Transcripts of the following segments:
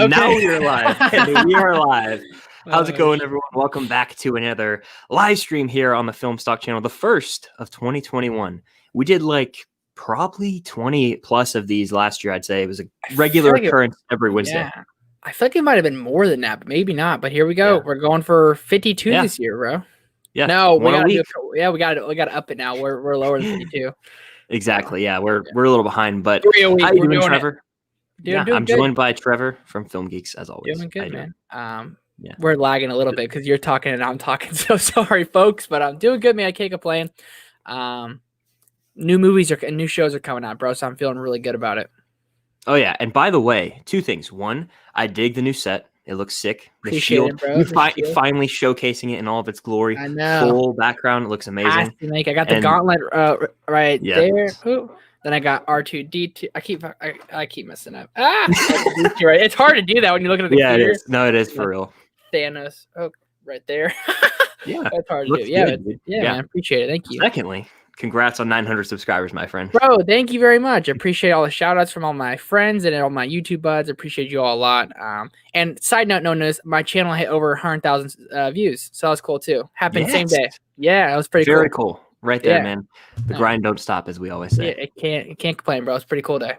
Now we are live. We are live. How's it going, shit. everyone? Welcome back to another live stream here on the Film Stock channel, the first of 2021. We did like probably 20 plus of these last year, I'd say. It was a regular occurrence every Wednesday. Yeah. I feel like it might have been more than that, but maybe not. But here we go. Yeah. We're going for 52 this year, bro. Yeah. No, we One a gotta do week. we gotta up it now. We're lower than 52. Exactly. Yeah, we're a little behind, but 3 a week. how you We're doing, doing Trevor? Doing I'm good. joined by Trevor from Film Geeks, as always. Doing good, man. Yeah. We're lagging a little bit because you're talking and I'm talking. So sorry, folks, but I'm doing good, man. I can't complain. New movies and new shows are coming out, bro. So I'm feeling really good about it. Oh yeah, and by the way, two things. One, I dig the new set. It looks sick. The Appreciate shield, it, bro. you finally showcasing it in all of its glory. I know. Full background. It looks amazing. I got the gauntlet right there. Ooh. Then I got R2D2. I keep messing up. Right. It's hard to do that when you're looking at the computer. It is. No, it is for real. Thanos. Oh, right there. Yeah. That's hard to do. Good, yeah, man. Appreciate it. Thank you. Secondly, congrats on 900 subscribers, my friend. Bro, thank you very much. I appreciate all the shout outs from all my friends and all my YouTube buds. I appreciate you all a lot. And side note, my channel hit over 100,000 views. So that was cool too. Happened same day. Yeah, that was pretty Very cool. Right there, Yeah. man. The grind don't stop, as we always say. Yeah, it can't complain, bro. It's a pretty cool day.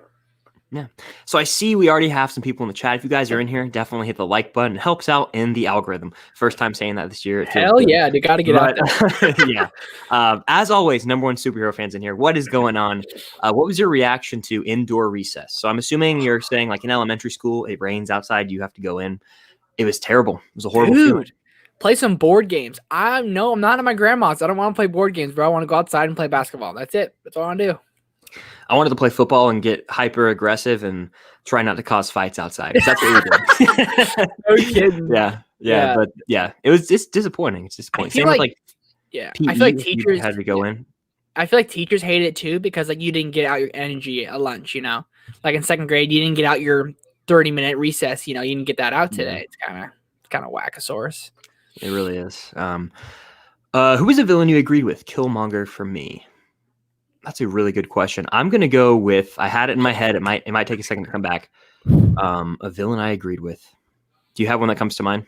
Yeah. So I see we already have some people in the chat. If you guys are in here, definitely hit the like button. It helps out in the algorithm. First time saying that this year. Hell yeah, you got to get out there. Yeah. As always, number one superhero fans in here. What is going on? What was your reaction to indoor recess? So I'm assuming you're saying like in elementary school, it rains outside, you have to go in. It was terrible. It was a horrible feeling. Play some board games. I'm not at my grandma's. I don't want to play board games, bro. I want to go outside and play basketball. That's it. That's all I want to do. I wanted to play football and get hyper aggressive and try not to cause fights outside. That's what we did. No kidding. Yeah. But yeah, it's disappointing. It's disappointing. Same with like PE, I feel like teachers had to go in. I feel like teachers hated it too because like you didn't get out your energy at lunch. You know, like in second grade, you didn't get out your 30-minute recess. You know, you didn't get that out today. It's kind of wackosaurus. It really is. Who was a villain you agreed with? Killmonger for me. That's a really good question. I'm gonna go with. I had it in my head. It might take a second to come back. A villain I agreed with. Do you have one that comes to mind?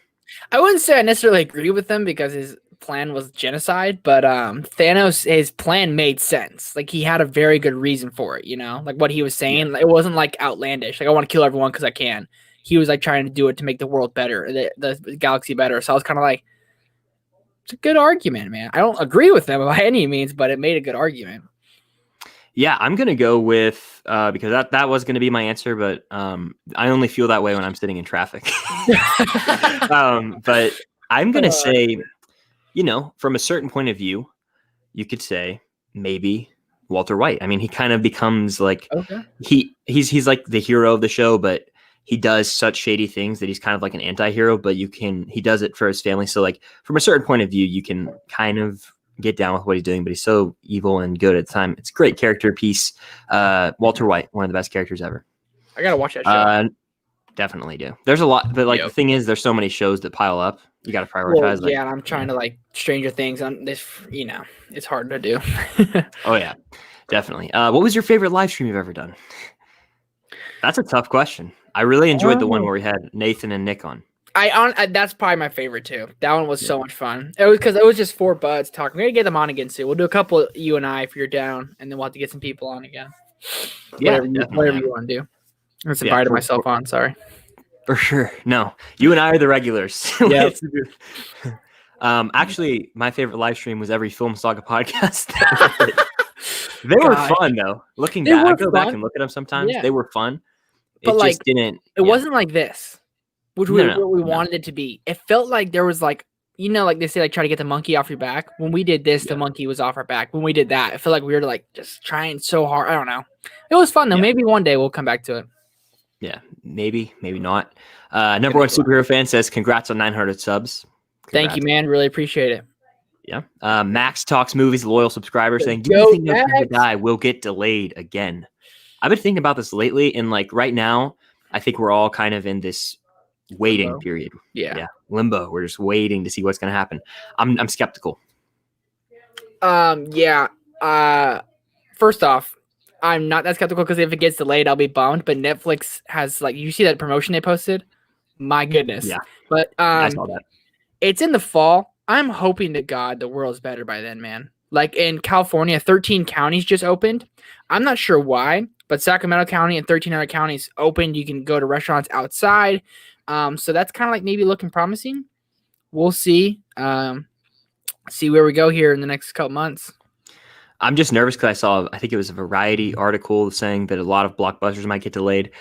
I wouldn't say I necessarily agree with him because his plan was genocide, but Thanos, his plan made sense. Like he had a very good reason for it. You know, like what he was saying. It wasn't like outlandish. Like I want to kill everyone because I can. He was like trying to do it to make the world better, the galaxy better. So I was kind of like, it's a good argument, man. I don't agree with them by any means, but it made a good argument. Yeah, I'm gonna go with because that was gonna be my answer, but I only feel that way when I'm sitting in traffic. But I'm gonna say, you know, from a certain point of view, you could say maybe Walter White. I mean, he kind of becomes like he's like the hero of the show, but he does such shady things that he's kind of like an anti-hero, but he does it for his family. So like from a certain point of view, you can kind of get down with what he's doing, but he's so evil and good at the time. It's a great character piece. Walter White, one of the best characters ever. I got to watch that show. Definitely do. There's a lot, but like the thing is, there's so many shows that pile up. You got to prioritize. Well, and I'm trying to like Stranger Things on this, you know, it's hard to do. Oh yeah, definitely. What was your favorite live stream you've ever done? That's a tough question. I really enjoyed the one where we had Nathan and Nick on. That's probably my favorite too. That one was so much fun. It was because it was just four buds talking. We're gonna get them on again soon. We'll do a couple you and I if you're down, and then we'll have to get some people on again. Yeah, whatever you want to do. I just invited myself on. Sorry. For sure. No, you and I are the regulars. Yeah. Actually, my favorite live stream was every Film Saga podcast. They were fun though. Looking back, I go back and look at them sometimes. They were fun. But it just didn't. It wasn't like this, which we wanted it to be. It felt like there was like, you know, like they say, like try to get the monkey off your back. When we did this, the monkey was off our back. When we did that, I feel like we were like just trying so hard. I don't know. It was fun though. Yeah. Maybe one day we'll come back to it. Yeah, maybe not. Number one superhero fan says, "Congrats on 900 subs." Thank you, man. Really appreciate it. Yeah. Max Talks Movies, loyal subscriber, saying, "Do you think the guy will get delayed again?" I've been thinking about this lately, and like right now, I think we're all kind of in this waiting period. Yeah, limbo. We're just waiting to see what's going to happen. I'm skeptical. Yeah. First off, I'm not that skeptical because if it gets delayed, I'll be bummed. But Netflix has like, you see that promotion they posted? My goodness. Yeah. But I saw that. it's in the fall. I'm hoping to God the world's better by then, man. Like in California, 13 counties just opened. I'm not sure why, but Sacramento County and 13 other counties opened. You can go to restaurants outside. So that's kind of like maybe looking promising. We'll see. See where we go here in the next couple months. I'm just nervous because I think it was a Variety article saying that a lot of blockbusters might get delayed.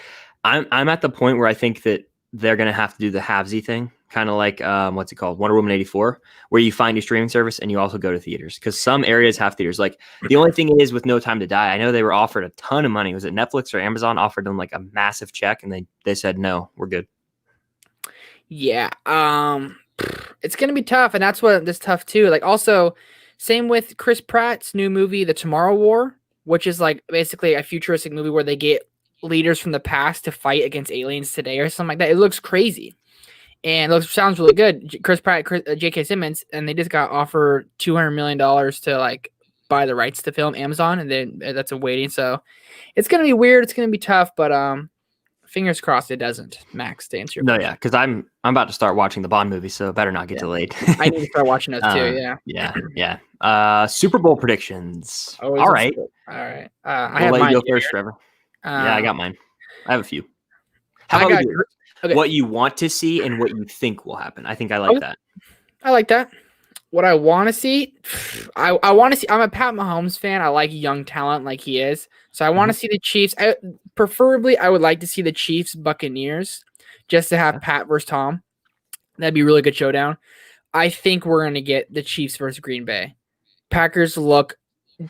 I'm at the point where I think that they're going to have to do the halvesy thing, kind of like, what's it called? Wonder Woman 84, where you find your streaming service and you also go to theaters, because some areas have theaters. Like the only thing is with No Time to Die, I know they were offered a ton of money. Was it Netflix or Amazon offered them like a massive check, and they said, no, we're good. Yeah. It's going to be tough. And that's what this tough too. Like also same with Chris Pratt's new movie, The Tomorrow War, which is like basically a futuristic movie where they get leaders from the past to fight against aliens today or something like that. It looks crazy and sounds really good. Chris Pratt, J.K. Simmons, and they just got offered $200 million to like buy the rights to film Amazon, and then that's a waiting. So it's gonna be weird. It's gonna be tough, but fingers crossed it doesn't. Max, to answer your question. Yeah, because I'm about to start watching the Bond movie, so it better not get delayed. I need to start watching those too. Yeah. Super Bowl predictions. All right. I have let you go first, Trevor. I got mine. I have a few. How about what you want to see and what you think will happen? I think I like that. I like that. What I want to see, I want to see. I'm a Pat Mahomes fan. I like young talent like he is. So I want to see the Chiefs. Preferably, I would like to see the Chiefs Buccaneers, just to have Pat versus Tom. That'd be a really good showdown. I think we're going to get the Chiefs versus Green Bay. Packers look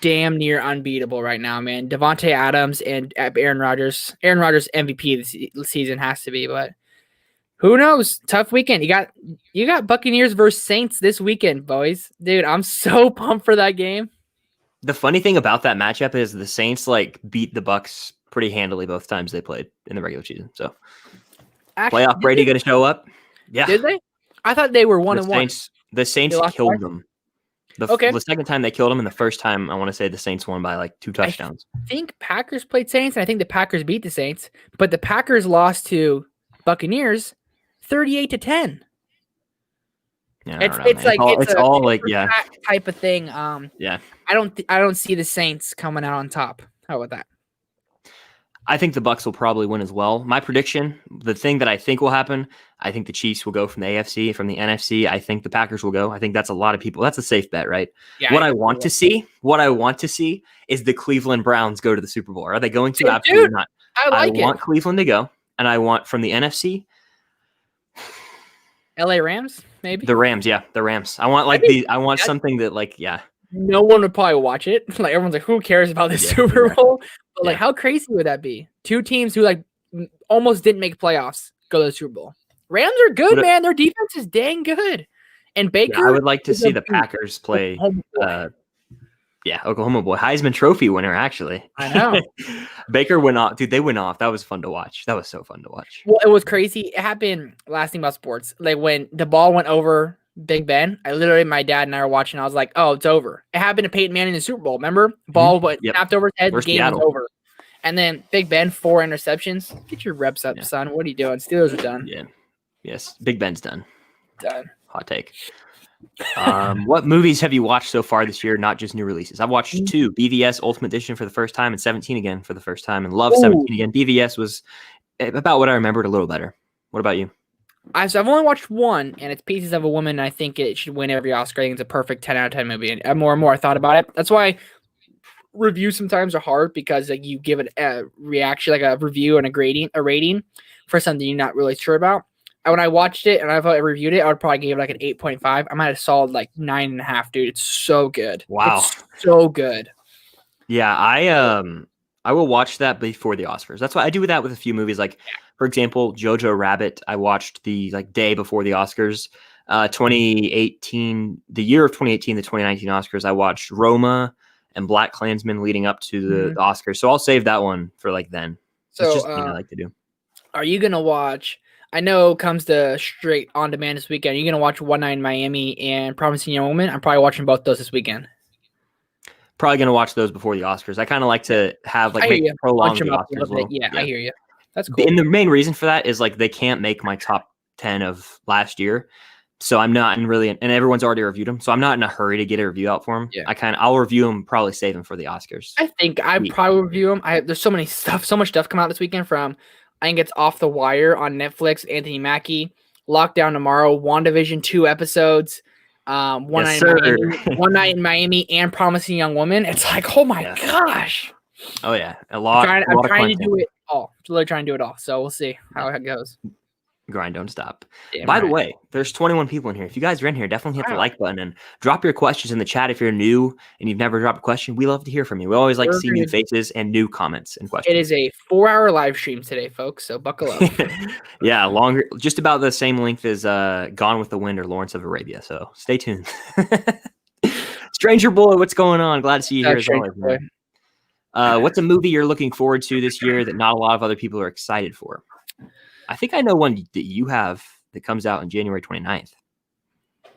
damn near unbeatable right now, man. Devontae Adams and Aaron Rodgers. Aaron Rodgers MVP this season has to be, but who knows? Tough weekend. You got Buccaneers versus Saints this weekend, boys. Dude, I'm so pumped for that game. The funny thing about that matchup is the Saints like beat the Bucs pretty handily both times they played in the regular season. So playoff Brady going to show up? Yeah. Did they? I thought they were 1-1. The Saints killed them. The second time they killed them, and the first time I want to say the Saints won by like 2 touchdowns. I think Packers played Saints, and I think the Packers beat the Saints, but the Packers lost to Buccaneers 38-10. Yeah, it's all like type of thing. Yeah. I don't see the Saints coming out on top. How about that? I think the Bucs will probably win as well. My prediction, the thing that I think will happen, I think the Chiefs will go from the AFC, from the NFC. I think the Packers will go. I think that's a lot of people. That's a safe bet, right? Yeah, what I want to see is the Cleveland Browns go to the Super Bowl. Are they going to? Absolutely not. I want Cleveland to go, and I want from the NFC. LA Rams, maybe? The Rams, yeah. The Rams. I want something that like, yeah. No one would probably watch it. Like everyone's like, who cares about the Super Bowl? But like, how crazy would that be? 2 teams who like almost didn't make playoffs go to the Super Bowl. Rams are good, man. Their defense is dang good. And Baker. I would like to see the Packers play. Oklahoma boy, Heisman Trophy winner. Actually, I know. Baker went off, dude. They went off. That was fun to watch. That was so fun to watch. Well, it was crazy. It happened. Last thing about sports, like when the ball went over Big Ben, my dad and I were watching. I was like, "Oh, it's over." It happened to Peyton Manning in the Super Bowl. Remember, ball went snapped over his head. The game was over. And then Big Ben 4 interceptions. Get your reps up, son. What are you doing? Steelers are done. Yeah. Yes, Big Ben's done. Done. Hot take. What movies have you watched so far this year? Not just new releases. I've watched 2: BVS Ultimate Edition for the first time and 17 again for the first time, and love 17 again. BVS was about what I remembered, a little better. What about you? I've only watched 1, and it's Pieces of a Woman. And I think it should win every Oscar. I think it's a perfect 10 out of 10 movie. And more and more I thought about it. That's why reviews sometimes are hard, because like you give it a reaction, like a review and a rating for something you're not really sure about. And when I watched it and I reviewed it, I would probably give it like an 8.5. I might have solid like 9.5, dude. It's so good. Wow. It's so good. Yeah, I will watch that before the Oscars. That's why I do that with a few movies. Like, for example, Jojo Rabbit, I watched the like day before the Oscars. 2018, the year of 2018, the 2019 Oscars, I watched Roma and Black Klansman leading up to the Oscars. So I'll save that one for like then. So it's just something I like to do. Are you going to watch, I know it comes to straight on demand this weekend. Are you going to watch One Night in Miami and Promising Young Woman? I'm probably watching both those this weekend. Probably going to watch those before the Oscars. I kind of like to have like prolong the Oscars. Yeah, I hear you. That's cool. And the main reason for that is like they can't make my top 10 of last year. So I'm not in really, and everyone's already reviewed them. So I'm not in a hurry to get a review out for them. Yeah. I'll review them, probably save them for the Oscars. I think I probably review them. There's so much stuff come out this weekend from, I think it's Off the Wire on Netflix, Anthony Mackie, Lockdown Tomorrow, WandaVision 2 episodes, One Night in Miami, and Promising Young Woman. It's like, oh my gosh. Oh yeah. A lot. I'm trying to do it all. Really trying to do it all. So we'll see how it goes. Grind don't stop. By the way, there's 21 people in here. If you guys are in here, definitely hit the like button and drop your questions in the chat if you're new and you've never dropped a question. We love to hear from you. We always like to see new faces and new comments and questions. It is a 4-hour live stream today, folks, so buckle up. Yeah, longer, just about the same length as Gone with the Wind or Lawrence of Arabia, so stay tuned. Stranger Boy, what's going on? Glad to see you here as always, man. What's a movie you're looking forward to this year that not a lot of other people are excited for? I think I know one that you have that comes out on January 29th.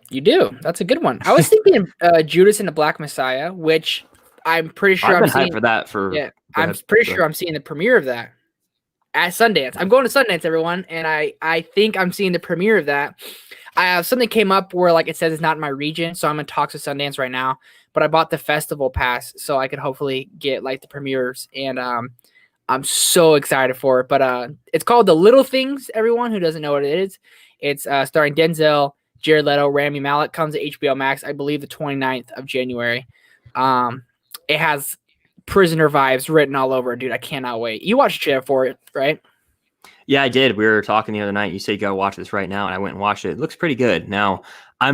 You do. That's a good one. I was thinking Judas and the Black Messiah, which I'm pretty sure I'm seeing for that. I'm pretty sure I'm seeing the premiere of that at Sundance. I'm going to Sundance, everyone, and I think I'm seeing the premiere of that. I have something came up where like it says it's not in my region, so I'm in talks with Sundance right now. But I bought the festival pass so I could hopefully get like the premieres, and I'm so excited for it. But it's called The Little Things, everyone who doesn't know what it is. It's starring Denzel, Jared Leto, Rami Malek. Comes to HBO Max, I believe, the 29th of January. It has prisoner vibes written all over it, dude. I cannot wait. You watched it for it, right? Yeah, I did. We were talking the other night. You said you got to watch this right now, and I went and watched it. It looks pretty good. Now, I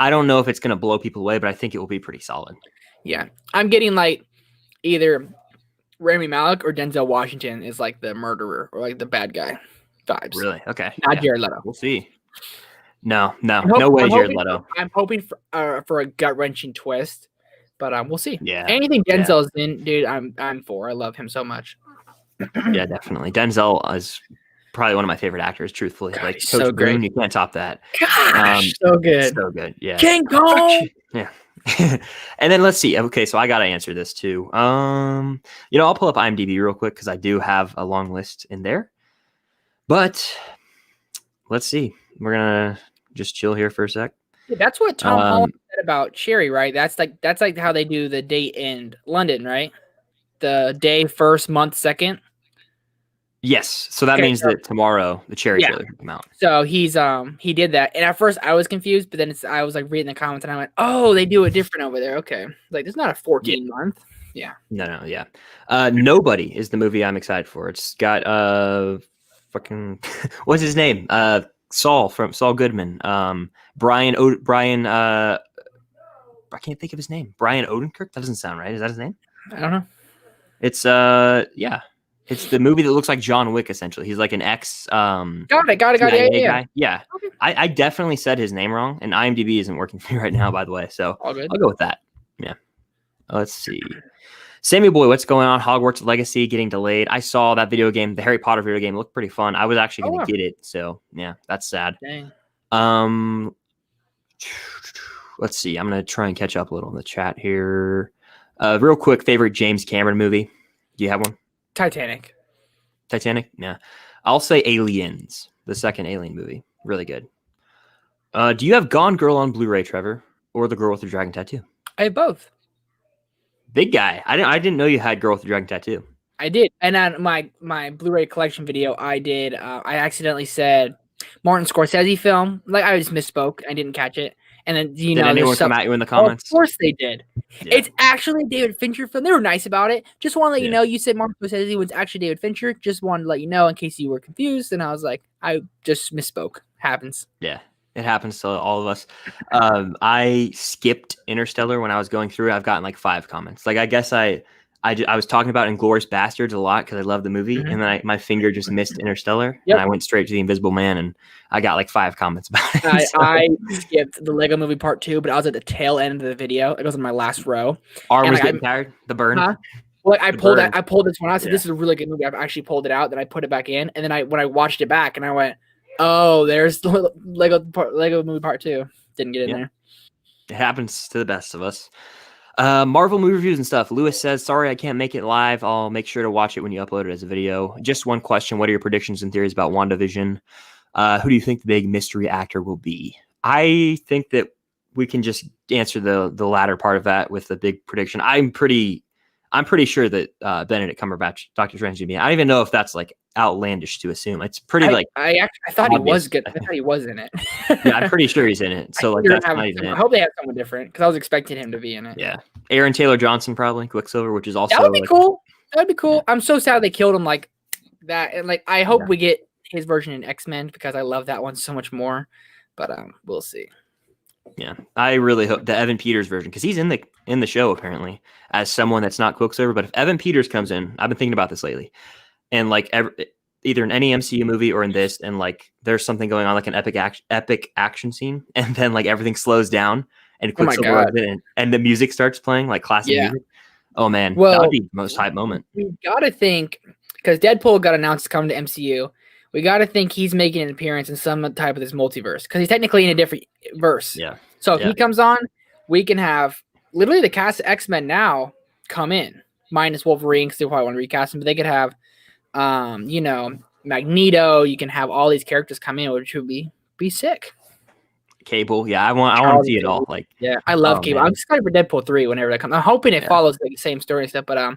don't know if it's going to blow people away, but I think it will be pretty solid. Yeah. I'm getting like either Rami Malek or Denzel Washington is like the murderer or like the bad guy vibes. Really? Okay. Not Jared Leto. We'll see. No way, Jared Leto. I'm hoping for a gut-wrenching twist, but we'll see. Yeah. Anything Denzel's in, dude, I'm for. I love him so much. Yeah, definitely. Denzel is probably one of my favorite actors, truthfully. God, like Coach so great. Boone, you can't top that. Gosh, so good. So good. Yeah. King Kong. Yeah. And then let's see. Okay, so I got to answer this too. I'll pull up IMDb real quick because I do have a long list in there. But let's see. We're gonna just chill here for a sec. Yeah, that's what Tom Holland said about Cherry, right? That's like how they do the date in London, right? The day first, month second. Yes. So that means that tomorrow the Cherry trailer will come out. So he did that. And at first I was confused, but then I was like reading the comments and I went, oh, they do it different over there. Okay. Like there's not a 14 month. Yeah. No. Yeah. Nobody is the movie I'm excited for. It's got fucking what's his name? Saul Goodman. Brian I can't think of his name. Brian Odenkirk? That doesn't sound right. Is that his name? I don't know. It's It's the movie that looks like John Wick, essentially. He's like an ex got it. Yeah. Guy. Yeah. Okay. I definitely said his name wrong, and IMDb isn't working for me right now, by the way. So I'll go with that. Yeah. Let's see. Sammy Boy, what's going on? Hogwarts Legacy getting delayed. I saw that video game, the Harry Potter video game, looked pretty fun. I was actually going to get it, so yeah, that's sad. Dang. Let's see. I'm going to try and catch up a little in the chat here. Real quick, favorite James Cameron movie? Do you have one? Titanic? Yeah. I'll say Aliens, the second Alien movie. Really good. Do you have Gone Girl on Blu-ray, Trevor, or The Girl with the Dragon Tattoo? I have both. Big guy. I didn't know you had Girl with the Dragon Tattoo. I did. And on my Blu-ray collection video, I did. I accidentally said Martin Scorsese film. Like I just misspoke. I didn't catch it. And then did anyone come at you in the comments? Of course they did. Yeah. It's actually a David Fincher film. They were nice about it. Just want to let you know. You said Martin Scorsese was actually David Fincher. Just wanted to let you know in case you were confused. And I was like, I just misspoke. Happens. Yeah, it happens to all of us. I skipped Interstellar when I was going through. I've gotten like 5 comments. Like I guess I was talking about Inglourious Bastards a lot because I love the movie, and then my finger just missed Interstellar, and I went straight to The Invisible Man, and I got like 5 comments about it. I skipped the Lego Movie Part 2, but I was at the tail end of the video. It was in my last row. Was getting tired? The burn? Huh? Well, I pulled this one out. I said, this is a really good movie. I've actually pulled it out. Then I put it back in, and then when I watched it back, and I went, oh, there's the Lego Movie Part 2. Didn't get in there. It happens to the best of us. Marvel movie reviews and stuff. Lewis says, sorry, I can't make it live. I'll make sure to watch it when you upload it as a video. Just one question. What are your predictions and theories about WandaVision? Who do you think the big mystery actor will be? I think that we can just answer the latter part of that with the big prediction. I'm pretty sure that Benedict Cumberbatch, Doctor Strange, I don't even know if that's like outlandish to assume. It's pretty I thought he was good. I thought he was in it. Yeah, I'm pretty sure he's in it. So like that's not even it. I hope they have someone different because I was expecting him to be in it. Yeah, Aaron Taylor Johnson probably Quicksilver, which is also that would be cool. That would be cool. Yeah. I'm so sad they killed him like that, and like I hope we get his version in X-Men because I love that one so much more. But we'll see. Yeah, I really hope the Evan Peters version, because he's in the show apparently as someone that's not Quicksilver. But if Evan Peters comes in, I've been thinking about this lately, and like either in any MCU movie or in this, and like there's something going on like an epic action scene, and then like everything slows down and Quicksilver and the music starts playing like classic music. Oh man, that would be the most hype moment. We gotta think because Deadpool got announced to come to MCU. We got to think he's making an appearance in some type of this multiverse because he's technically in a different verse. Yeah. So if he comes on, we can have literally the cast of X-Men now come in, minus Wolverine because they probably want to recast him, but they could have, Magneto. You can have all these characters come in, which would be sick. Cable, yeah, I want to see it all. Like, yeah, I love Cable. Man. I'm excited for Deadpool 3 whenever that comes. I'm hoping it follows like the same story and stuff, but I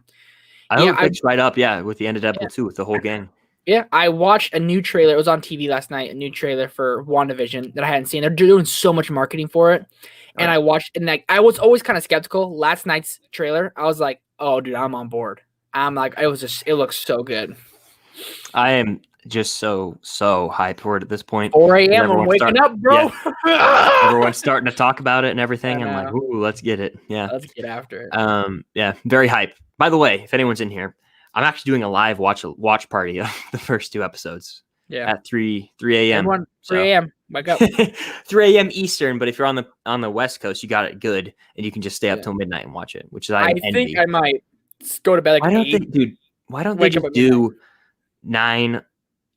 hope it's right up, with the end of Deadpool 2 with the whole gang. Yeah, I watched a new trailer. It was on TV last night, a new trailer for WandaVision that I hadn't seen. They're doing so much marketing for it. And I watched, and like I was always kind of skeptical. Last night's trailer, I was like, oh, dude, I'm on board. I'm like, it looks so good. I am just so hyped for it at this point. 4 a.m. I'm waking up, bro. Yeah. Everyone's starting to talk about it and everything. I'm like, ooh, let's get it. Yeah. Let's get after it. Yeah, very hype. By the way, if anyone's in here, I'm actually doing a live watch party of the first 2 episodes. Yeah. At 3 a.m. Everyone, 3 a.m. Wake up. 3 a.m. Eastern, but if you're on the West Coast, you got it good, and you can just stay up till midnight and watch it, which is I think I might go to bed like 8. Why don't they just do 9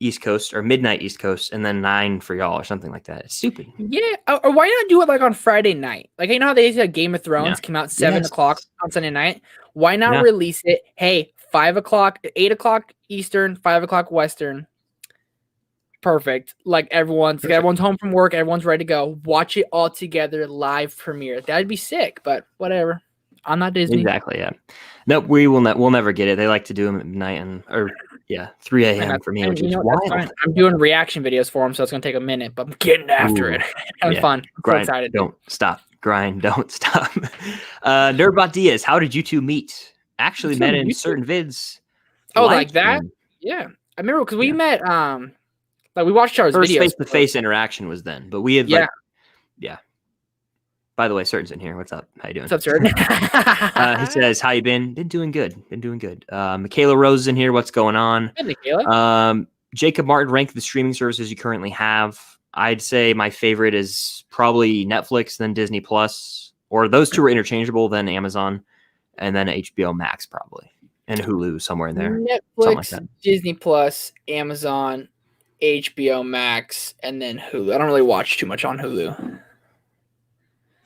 East Coast or midnight East Coast and then 9 for y'all or something like that? It's stupid. Yeah, or why not do it like on Friday night? Like you know how they said Game of Thrones came out 7 o'clock on Sunday night. Why not release it? Hey, 5 o'clock, 8 o'clock Eastern, 5 o'clock Western. Perfect. Like everyone's home from work, everyone's ready to go. Watch it all together, live premiere. That'd be sick, but whatever. I'm not Disney. Exactly. Yeah. Nope. We'll never get it. They like to do them at night 3 a.m. for me, which is wild. I'm doing reaction videos for them, so it's gonna take a minute, but I'm getting after it. Having fun. Grind. So excited. Don't stop. Grind. Don't stop. Nerdbot Diaz. How did you two meet? Actually met in certain vids. Oh, like that? Yeah. I remember because we met like we watched our first videos. Face-to-face interaction was then, but we have yeah. By the way, Certain's in here. What's up? How you doing? What's up, Certain? He says, "How you been? Been doing good. Michaela Rose is in here. What's going on? Hey, Michaela. Jacob Martin, rank the streaming services you currently have. I'd say my favorite is probably Netflix, then Disney Plus, or those two are interchangeable. Then Amazon, and then HBO Max probably, and Hulu somewhere in there. Netflix, like Disney Plus, Amazon, HBO Max, and then Hulu. I don't really watch too much on Hulu.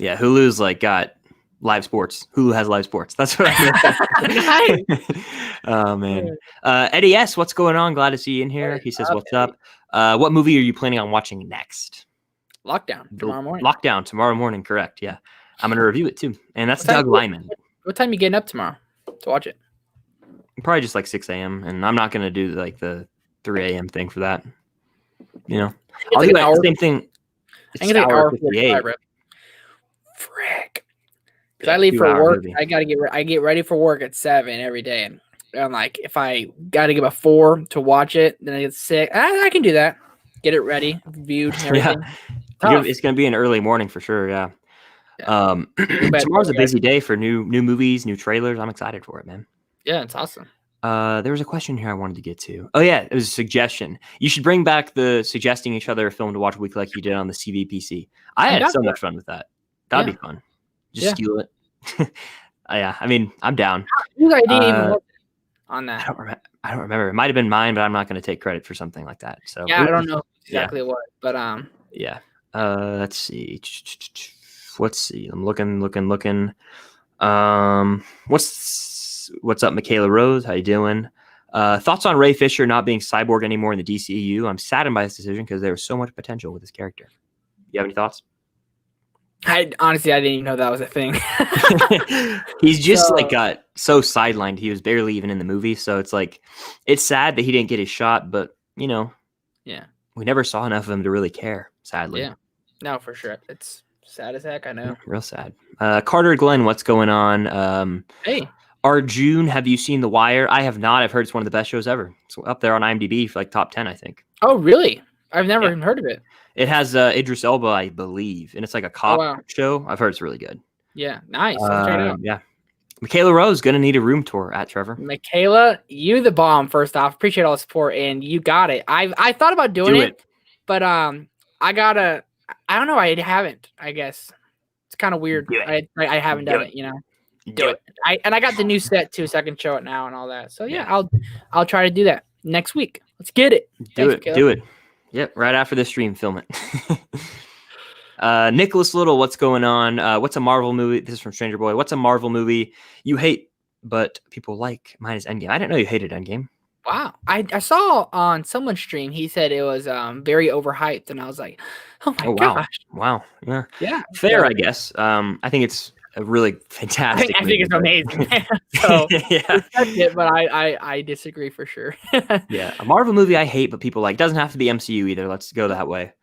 Yeah, Hulu's like got live sports. Hulu has live sports. That's what I meant. Oh man. Eddie S, what's going on? Glad to see you in here. He says, "What's up? What movie are you planning on watching next?" Lockdown tomorrow morning. Lockdown tomorrow morning, correct. Yeah. I'm gonna review it too. And that's Doug Liman. What time are you getting up tomorrow to watch it? Probably just like 6 a.m. And I'm not gonna do like the 3 a.m. thing for that. You know, I'll do the same thing. It's an hour 58. Frick. Because I leave for work, movie. I get ready for work at 7 every day, and I'm like, if I gotta give a 4 to watch it, then I get 6. I can do that. Get it ready, viewed, and everything. Yeah. It's gonna be an early morning for sure. Yeah. Tomorrow's a busy day for new movies, new trailers. I'm excited for it, man. Yeah, it's awesome. There was a question here I wanted to get to. Oh yeah, it was a suggestion. You should bring back the suggesting each other a film to watch weekly like you did on the CVPC. I had so much fun with that. That'd be fun. Just steal it. Yeah, I mean, I'm down. You guys didn't even look on that. I don't remember. It might have been mine, but I'm not going to take credit for something like that. So yeah, I don't know exactly what, but yeah. Let's see. I'm looking. What's up, Michaela Rose? How you doing? Thoughts on Ray Fisher not being Cyborg anymore in the DCEU? I'm saddened by this decision because there was so much potential with his character. You have any thoughts? I honestly, I didn't even know that was a thing. He's just got so sidelined. He was barely even in the movie. So it's like, it's sad that he didn't get his shot, but yeah, we never saw enough of him to really care, sadly. Yeah, no, for sure. It's sad as heck. I know. Real sad. Carter Glenn, what's going on? Hey. Arjun, have you seen The Wire? I have not. I've heard it's one of the best shows ever. It's up there on IMDb for like top 10, I think. Oh, really? I've never even heard of it. It has Idris Elba, I believe, and it's like a cop show. I've heard it's really good. Yeah, nice. I'll check it out. Yeah. Michaela Rose going to need a room tour at Trevor. Michaela, you the bomb, first off. Appreciate all the support, and you got it. I thought about doing it, but I don't know. I haven't, I guess. It's kind of weird. I haven't done it, Do it. I got the new set too, so I can show it now and all that. So yeah. I'll try to do that next week. Let's get it. Do it. Yep, right after the stream, film it. Nicholas Little, what's going on? What's a Marvel movie? This is from Stranger Boy. What's a Marvel movie you hate but people like? Mine is Endgame. I didn't know you hated Endgame. Wow. I saw on someone's stream, he said it was very overhyped, and I was like, oh my gosh. Wow. Yeah. Yeah. Fair, I guess. I think it's a really fantastic I think it's amazing. So it, but I disagree for sure. Yeah. A Marvel movie I hate but people like. Doesn't have to be MCU either. Let's go that way.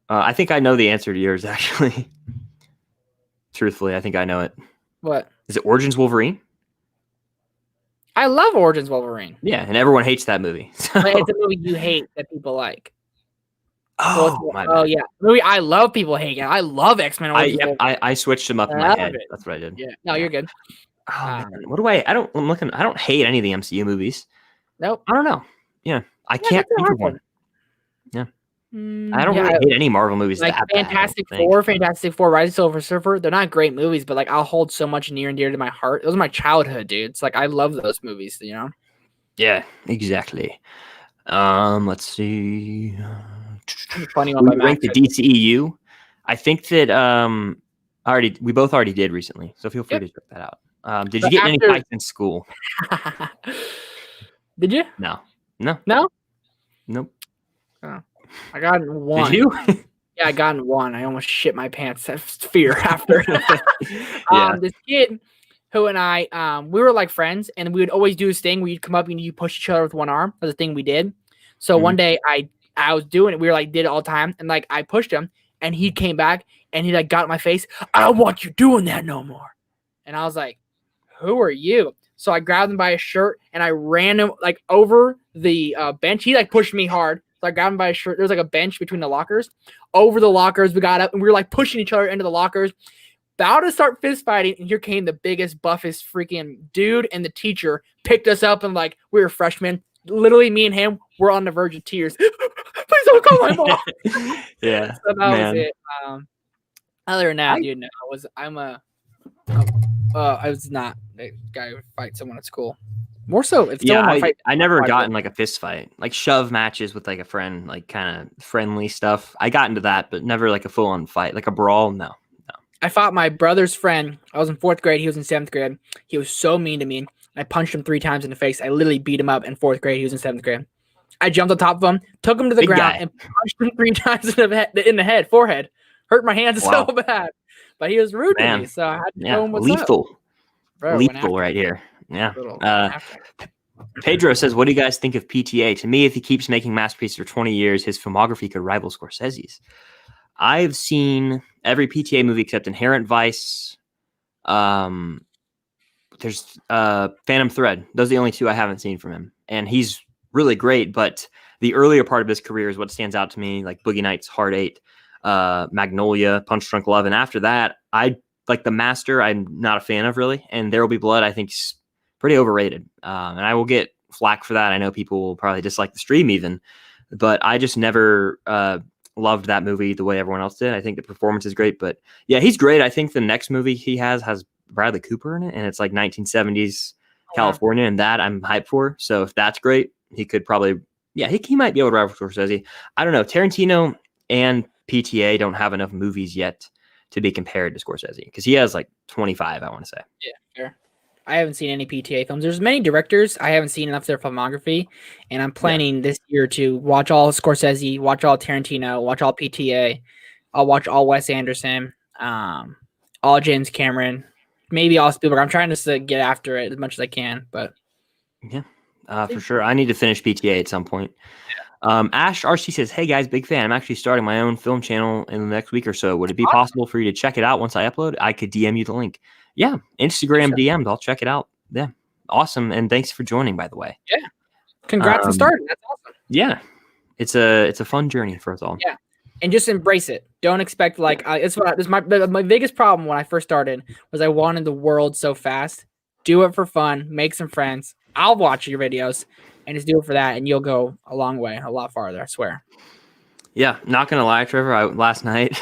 I think I know the answer to yours, actually. Truthfully, I think I know it. What? Is it Origins Wolverine? I love Origins Wolverine. Yeah, and everyone hates that movie. So. But it's a movie you hate that people like. My yeah. Movie I love people hate. I love X-Men. I switched them up in my head. That's what I did. Yeah. No, you're good. Oh, man. What do I don't hate any of the MCU movies. Nope. I don't know. Yeah. I can't think of one. Yeah. I don't really hate any Marvel movies. Like Fantastic Four, Rise of Silver Surfer. They're not great movies, but like I'll hold so much near and dear to my heart. Those are my childhood, dude. It's like I love those movies, Yeah, exactly. Let's see. Funny one. We ranked the DCEU. I think that we both already did recently, so feel free to check that out. Did you get any fights in school? Did you? No. Nope. Oh. I got in one. Did you? Yeah, I got in one. I almost shit my pants out of fear after. This kid who and I, we were like friends, and we would always do this thing where you'd come up and you push each other with one arm. That was a thing we did. So one day I was doing it. We were like did it all the time, and like I pushed him, and he came back and he like got in my face. I don't want you doing that no more. And I was like, "Who are you?" So I grabbed him by his shirt and I ran him like over the bench. He like pushed me hard. So I grabbed him by his shirt. There was like a bench between the lockers. Over the lockers, we got up and we were like pushing each other into the lockers. About to start fist fighting, and here came the biggest, buffest freaking dude, and the teacher picked us up, and like we were freshmen. Literally, me and him were on the verge of tears. Please don't call my mom. Yeah. So that was it. Other than that, dude, no, I was not a guy who would fight someone at school. More so, if I never got in like a fist fight, like shove matches with like a friend, like kind of friendly stuff. I got into that, but never like a full on fight, like a brawl. No. I fought my brother's friend. I was in 4th grade. He was in 7th grade. He was so mean to me. I punched him 3 times in the face. I literally beat him up in 4th grade. He was in 7th grade. I jumped on top of him, took him to the ground, and punched him 3 times in the forehead. Hurt my hands so bad. But he was rude to me, so I had to show him what's lethal. up. Bro, lethal right here. Yeah. Pedro says, what do you guys think of PTA? To me, if he keeps making masterpieces for 20 years, his filmography could rival Scorsese's. I've seen every PTA movie except Inherent Vice. There's Phantom Thread. Those are the only 2 I haven't seen from him. And he's really great, but the earlier part of his career is what stands out to me, like Boogie Nights, Hard 8, Magnolia, Punch Drunk Love. And after that, I like The Master, I'm not a fan of really. And There Will Be Blood, I think is pretty overrated. And I will get flack for that. I know people will probably dislike the stream even, but I just never loved that movie the way everyone else did. I think the performance is great, but yeah, he's great. I think the next movie he has Bradley Cooper in it, and it's like 1970s California, and that I'm hyped for. So if that's great, he could probably, he might be able to rival Scorsese. I don't know. Tarantino and PTA don't have enough movies yet to be compared to Scorsese because he has like 25, I want to say. Yeah, fair. I haven't seen any PTA films. There's many directors. I haven't seen enough of their filmography, and I'm planning this year to watch all Scorsese, watch all Tarantino, watch all PTA. I'll watch all Wes Anderson, all James Cameron, maybe all Spielberg. I'm trying to get after it as much as I can, but for sure. I need to finish PTA at some point. Ash RC says, "Hey guys, big fan. I'm actually starting my own film channel in the next week or so. Would it be possible for you to check it out once I upload? I could DM you the link." Yeah, Instagram DMs. I'll check it out. Yeah, awesome. And thanks for joining, by the way. Yeah, congrats on starting. That's awesome. Yeah, it's a fun journey for us all. Yeah, and just embrace it. Don't expect it's my biggest problem when I first started was I wanted the world so fast. Do it for fun. Make some friends. I'll watch your videos and just do it for that, and you'll go a long way, a lot farther. I swear. Yeah, not gonna lie, Trevor. Last night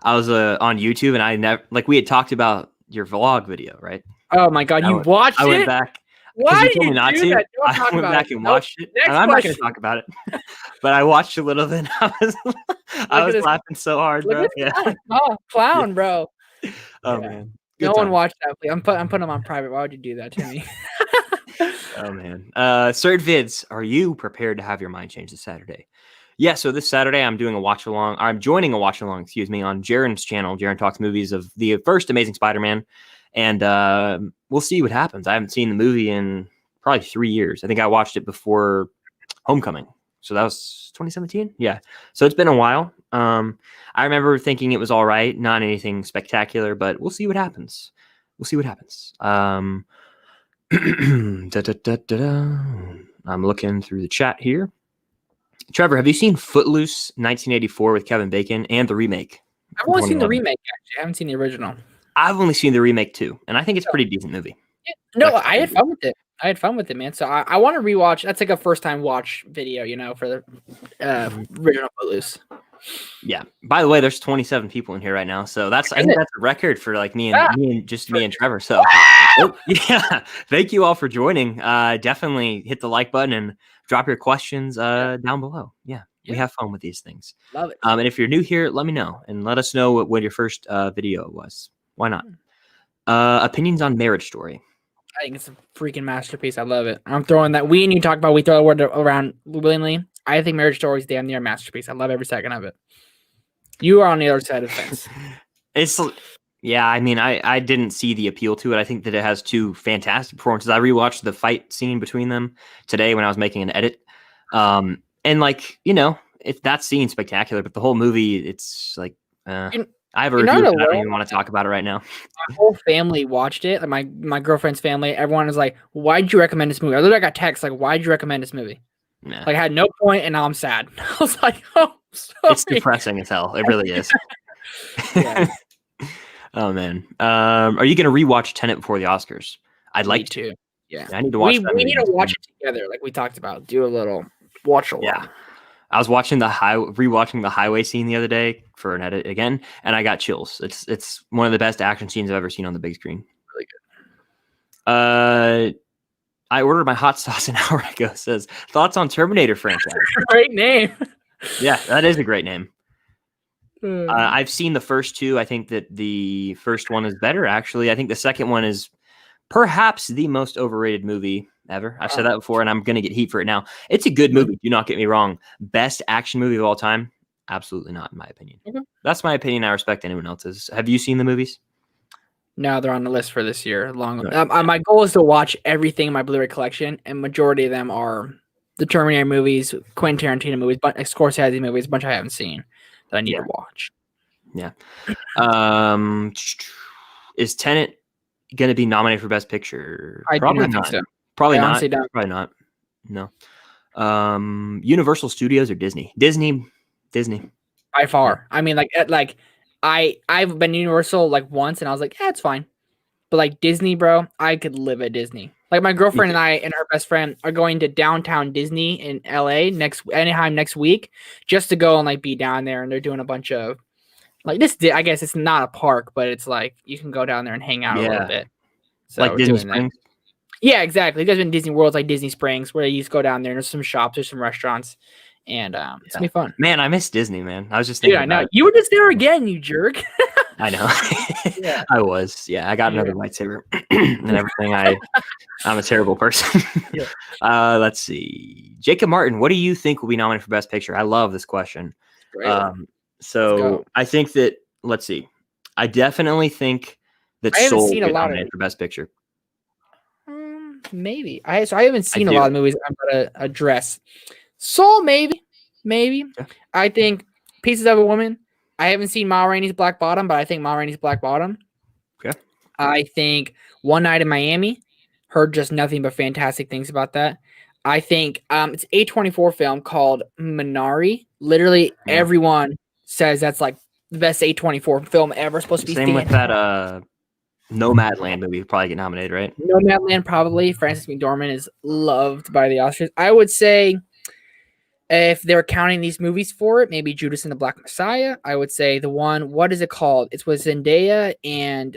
I was on YouTube, and we had talked about your vlog video, right? Oh my God, you watched it? I went back. Why did you you not do to? that? I went back and watched it. And I'm not going to talk about it, but I watched a little bit. I was laughing so hard, bro. Clown, bro. Oh man, no one watched that. Please. I'm putting them on private. Why would you do that to me? Oh man. Cert Vids, are you prepared to have your mind changed this Saturday? Yeah, so this Saturday I'm doing a watch along. I'm joining a watch along, on Jaren's channel. Jaren Talks Movies of the first Amazing Spider-Man. And we'll see what happens. I haven't seen the movie in probably 3 years. I think I watched it before Homecoming. So that was 2017. Yeah. So it's been a while. I remember thinking it was all right. Not anything spectacular, but we'll see what happens. I'm looking through the chat here. Trevor, have you seen Footloose 1984 with Kevin Bacon and the remake? I've only seen the remake, actually. I haven't seen the original. I've only seen the remake too, and I think it's a pretty decent movie. No, I had fun with it. Man. So I want to rewatch. That's like a first time watch video, for the original Footloose. Yeah. By the way, there's 27 people in here right now, so I think that's a record for me and Trevor. So yeah, thank you all for joining. Definitely hit the like button and drop your questions down below. Yeah. We have fun with these things. Love it. And if you're new here, let me know and let us know what your first video was. Why not? Opinions on Marriage Story. I think it's a freaking masterpiece. I love it. I'm throwing that. We throw the word around willingly. I think Marriage Story is damn near a masterpiece. I love every second of it. You are on the other side of the fence. I didn't see the appeal to it. I think that it has two fantastic performances. I rewatched the fight scene between them today when I was making an edit. If that scene's spectacular, but the whole movie, it's like, I have a review, but I don't even want to talk about it right now. My whole family watched it. Like my girlfriend's family, everyone was like, "Why'd you recommend this movie?" I literally got texts like, "Why'd you recommend this movie?" Yeah. Like I had no point, and now I'm sad. I was like, "Oh, sorry." It's depressing as hell. It really is. Yeah. Oh man, are you going to rewatch Tenet before the Oscars? I'd like to. Yeah, I need to watch. We need to watch it together, like we talked about. Do a little watch along. Yeah. I was watching rewatching the highway scene the other day for an edit again, and I got chills. It's one of the best action scenes I've ever seen on the big screen. Really good. I ordered my hot sauce an hour ago. Says thoughts on Terminator franchise. Great name. Yeah, that is a great name. I've seen the first two. I think that the first one is better. Actually, I think the second one is perhaps the most overrated movie ever. I've said that before, and I'm going to get heat for it now. It's a good movie. Do not get me wrong. Best action movie of all time? Absolutely not, in my opinion. Okay. That's my opinion. I respect anyone else's. Have you seen the movies? No, they're on the list for this year. My goal is to watch everything in my Blu-ray collection, and majority of them are the Terminator movies, Quentin Tarantino movies, Scorsese movies, a bunch I haven't seen that I need to watch. Yeah. Is Tenet going to be nominated for Best Picture? Probably not. Think so. Probably not. Probably not. No. Universal Studios or Disney? Disney. By far. I mean, I've been Universal once, and I was like, yeah, it's fine. But Disney, bro, I could live at Disney. My girlfriend and I and her best friend are going to downtown Disney in LA anytime next week, just to go and be down there. And they're doing a bunch of this. I guess it's not a park, but it's you can go down there and hang out a little bit. So Disney Springs. Yeah, exactly. You guys been in Disney World, Disney Springs, where you just go down there and there's some shops, there's some restaurants, and it's gonna be fun. Man, I miss Disney, man. I was just thinking. Dude, I know. You were just there again, you jerk. I know. Yeah. I was. Yeah, I got another lightsaber and everything. I'm a terrible person. Yeah. Let's see. Jacob Martin, what do you think will be nominated for Best Picture? I love this question. So I think that, let's see. I definitely think that I haven't Soul will seen a get lot of nominated for Best Picture. Maybe. I haven't seen a lot of movies I'm going to address. Soul, maybe. Yeah. I think Pieces of a Woman. I haven't seen Ma Rainey's Black Bottom, but I think Ma Rainey's Black Bottom. Okay. I think One Night in Miami. Heard just nothing but fantastic things about that. I think it's an A24 film called Minari. Literally everyone says that's like the best A24 film ever. Supposed to be same with that Nomadland movie would probably get nominated, right? Nomadland, probably. Frances McDormand is loved by the Oscars. I would say if they're counting these movies for it, maybe Judas and the Black Messiah. I would say the one, what is it called? It's with Zendaya and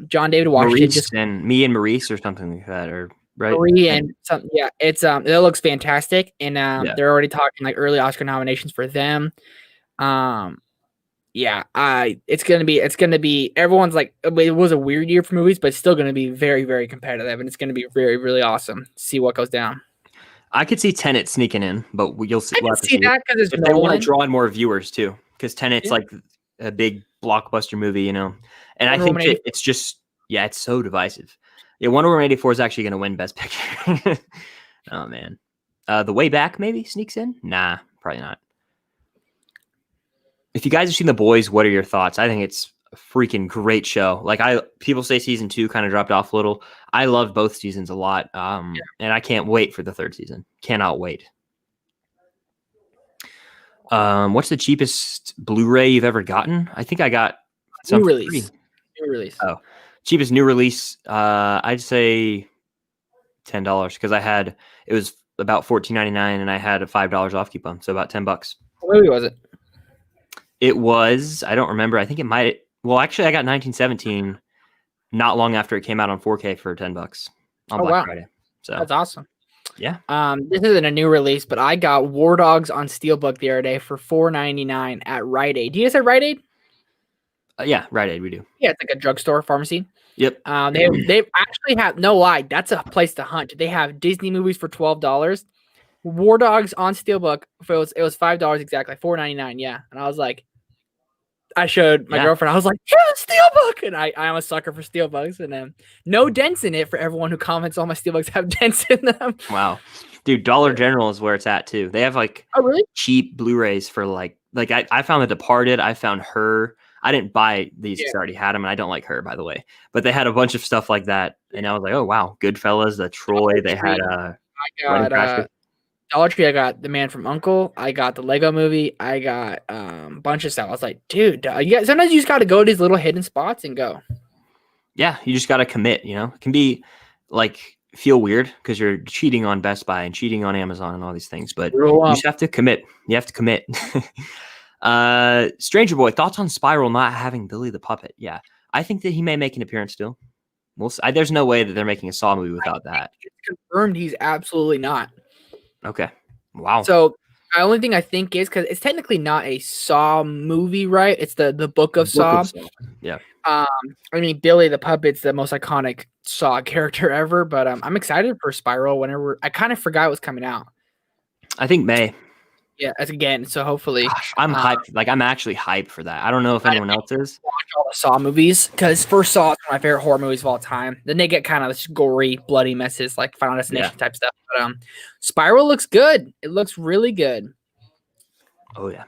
John David Washington. Maurice or something like that, or right? Marie and something. Yeah, it's it looks fantastic, and they're already talking like early Oscar nominations for them. It's gonna be everyone's like, it was a weird year for movies, but it's still gonna be very, very competitive, and it's gonna be very, really awesome to see what goes down. I could see Tenet sneaking in, but you'll see. I can see that because they want to draw in more viewers too, because Tenet's like a big blockbuster movie, you know. And I think it's just it's so divisive. Yeah, Wonder Woman 84 is actually going to win Best Picture. Oh man, The Way Back maybe sneaks in. Nah, probably not. If you guys have seen The Boys, what are your thoughts? I think it's a freaking great show. Like people say season 2 kind of dropped off a little. I loved both seasons a lot. And I can't wait for the third season. Cannot wait. What's the cheapest Blu-ray you've ever gotten? I think I got new release. Oh, cheapest new release. I'd say $10 because it was about $14.99 and I had a $5 off coupon, so about $10. What movie was it? It was, I don't remember. I think it might. Well, actually, I got 1917 not long after it came out on 4K for $10 on Black Friday. So that's awesome. Yeah. This isn't a new release, but I got War Dogs on Steelbook the other day for $4.99 at Rite Aid. Do you guys have Rite Aid? Yeah, Rite Aid, we do. Yeah, it's like a drugstore pharmacy. Yep. They actually have, no lie, that's a place to hunt. They have Disney movies for $12. War Dogs on Steelbook, it was $5 exactly, $4.99. Yeah, and I was like, I showed my girlfriend. I was like, yeah, Steelbook, and I am a sucker for Steelbooks. And then no dents in it for everyone who comments. All my Steelbooks have dents in them. Wow, dude, Dollar General is where it's at too. They have like cheap Blu-rays for like I found The Departed. I found Her. I didn't buy these because I already had them, and I don't like Her, by the way. But they had a bunch of stuff like that, and I was like, oh wow, Goodfellas, The Troy. They had Dollar Tree, I got The Man from U.N.C.L.E. I got the Lego Movie. I got a bunch of stuff. I was like, dude, sometimes you just got to go to these little hidden spots and go. Yeah, you just got to commit, you know? It can be like feel weird because you're cheating on Best Buy and cheating on Amazon and all these things, but you just have to commit. You have to commit. Stranger Boy, thoughts on Spiral not having Billy the Puppet? Yeah, I think that he may make an appearance still. There's no way that they're making a Saw movie without that. It's confirmed he's absolutely not. Okay. Wow. So the only thing I think is because it's technically not a Saw movie, right? It's the Book of Saw. Yeah. I mean, Billy the Puppet's the most iconic Saw character ever, but I'm excited for Spiral whenever. I kind of forgot it was coming out. I think May. Yeah, again. So hopefully, I'm hyped. Like I'm actually hyped for that. I don't know if anyone else is. Watch all the Saw movies because first Saw is one of my favorite horror movies of all time. Then they get kind of this gory, bloody messes like Final Destination type stuff. But Spiral looks good. It looks really good. Oh yeah.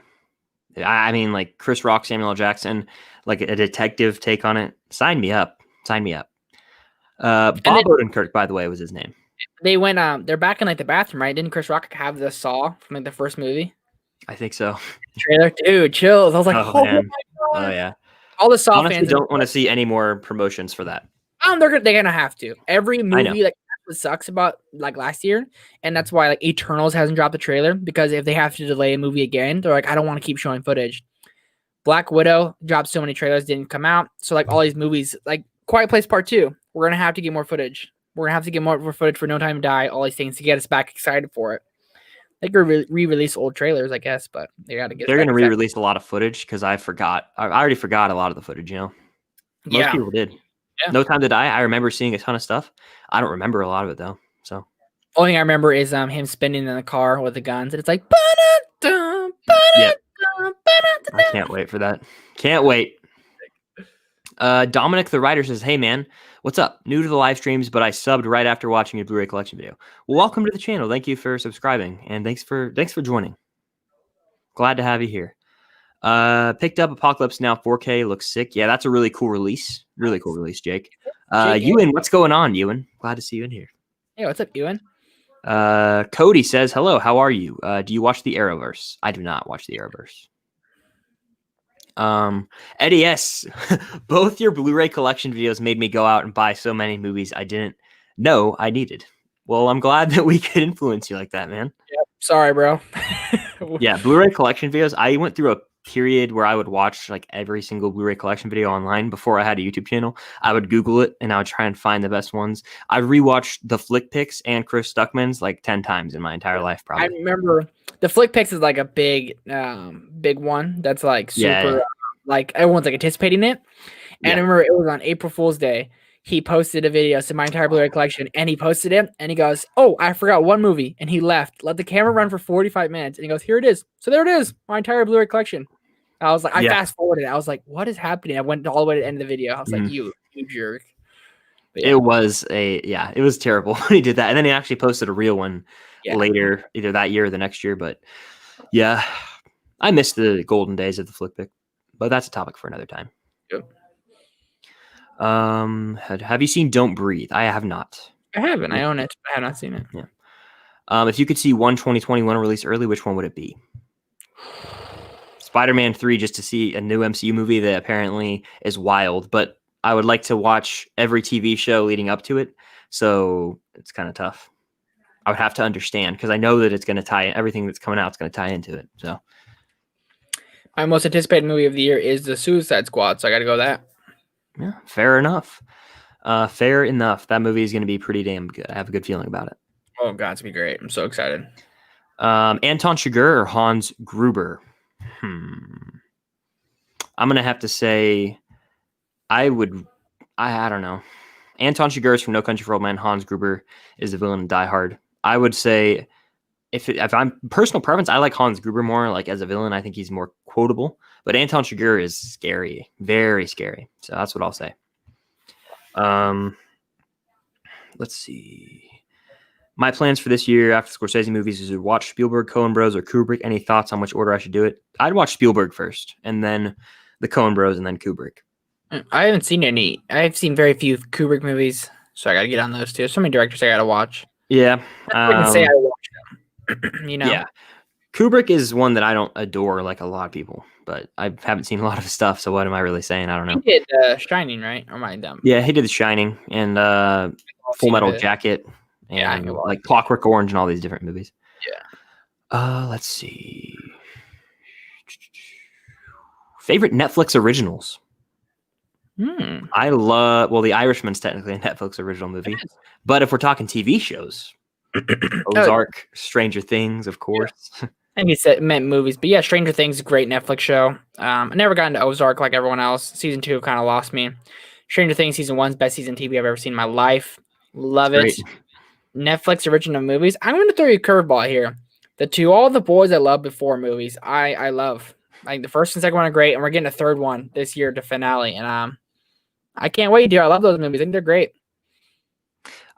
I mean, like Chris Rock, Samuel L. Jackson, like a detective take on it. Sign me up. Sign me up. Bob Odenkirk, by the way, was his name. They went. They're back in like the bathroom, right? Didn't Chris Rock have the Saw from like the first movie? I think so. Trailer, dude, chills. I was like, oh man. My God. Oh yeah. All the Saw Honestly, fans don't want to see any more promotions for that. They're gonna have to. Every movie like what sucks about like last year, and that's why like Eternals hasn't dropped the trailer because if they have to delay a movie again, they're like, I don't want to keep showing footage. Black Widow dropped so many trailers, didn't come out. So like all these movies, like Quiet Place Part 2, we're gonna have to get more footage. We're gonna have to get more footage for No Time to Die, all these things to get us back excited for it. They could re-release old trailers, I guess, but they got to get. They're going to re-release a lot of footage because I already forgot a lot of the footage. Most people did. Yeah. No Time to Die. I remember seeing a ton of stuff. I don't remember a lot of it though. So only thing I remember is him spinning in the car with the guns, and it's like. Yeah. I can't wait for that. Can't wait. Dominic the writer says, "Hey man, what's up? New to the live streams, but I subbed right after watching your Blu-ray collection video. Well, welcome to the channel. Thank you for subscribing and thanks for joining. Glad to have you here. Picked up Apocalypse Now 4K. Looks sick. Yeah, that's a really cool release. Really cool release, Jake. Ewan, what's going on, Ewan? Glad to see you in here. Hey, what's up, Ewan? Cody says, hello, how are you? Do you watch the Arrowverse? I do not watch the Arrowverse. Eddie S, both your Blu-ray collection videos made me go out and buy so many movies I didn't know I needed. Well, I'm glad that we could influence you like that, man. Yep. Sorry, bro. Yeah, Blu-ray collection videos. I went through a period where I would watch like every single Blu-ray collection video online before I had a YouTube channel. I would Google it and I would try and find the best ones. I rewatched the Flick Picks and Chris Stuckman's like 10 times in my entire life, probably. I remember the Flick Picks is like a big one that's like super like everyone's like anticipating it. And I remember it was on April Fool's Day. He posted a video to my entire Blu-ray collection, and he posted it, and he goes, "Oh, I forgot one movie," and he left, let the camera run for 45 minutes, and he goes, "Here it is." So there it is, my entire Blu-ray collection. I was like, I fast forwarded. I was like, "What is happening?" I went all the way to the end of the video. I was like, "You jerk." It was it was terrible when he did that, and then he actually posted a real one later, either that year or the next year. But yeah, I missed the golden days of the Flick Pick, but that's a topic for another time. Yep. Have you seen Don't Breathe? I have not. I haven't. I own it. I have not seen it. Yeah. If you could see one 2021 release early, which one would it be? Spider-Man 3, just to see a new MCU movie that apparently is wild, but I would like to watch every TV show leading up to it, so it's kind of tough. I would have to understand because I know that it's going to tie everything that's coming out is going to tie into it. So my most anticipated movie of the year is The Suicide Squad, so I got to go with that. Yeah, fair enough. Fair enough. That movie is going to be pretty damn good. I have a good feeling about it. Oh, God, it's going to be great. I'm so excited. Anton Chigurh or Hans Gruber? I'm going to have to say I don't know. Anton Chigurh is from No Country for Old Men. Hans Gruber is the villain in Die Hard. I would say if I'm personal preference, I like Hans Gruber more. Like as a villain, I think he's more quotable. But Anton Chigurh is scary, very scary. So that's what I'll say. Let's see. My plans for this year after Scorsese movies is to watch Spielberg, Coen Bros, or Kubrick. Any thoughts on which order I should do it? I'd watch Spielberg first, and then the Coen Bros, and then Kubrick. I haven't seen any. I've seen very few Kubrick movies, so I got to get on those too. So many directors I got to watch. Yeah. I can say I watch them. Yeah. Kubrick is one that I don't adore like a lot of people, but I haven't seen a lot of his stuff, so what am I really saying? I don't know. He did Shining, right? Or am I dumb? Yeah, he did The Shining and Full Metal Jacket and like Clockwork Orange and all these different movies. Yeah. Let's see. Favorite Netflix originals? I love, The Irishman's technically a Netflix original movie, but if we're talking TV shows, Ozark, Stranger Things, of course. Yeah. I think he meant movies, but yeah, Stranger Things is a great Netflix show. I never got into Ozark like everyone else. Season 2 kind of lost me. Stranger Things season 1's best season TV I've ever seen in my life. Love it. Netflix original movies. I'm going to throw you a curveball here. All the boys I loved before movies, I love. Like the first and second one are great, and we're getting a third one this year to finale, and I can't wait, dude. I love those movies. I think they're great.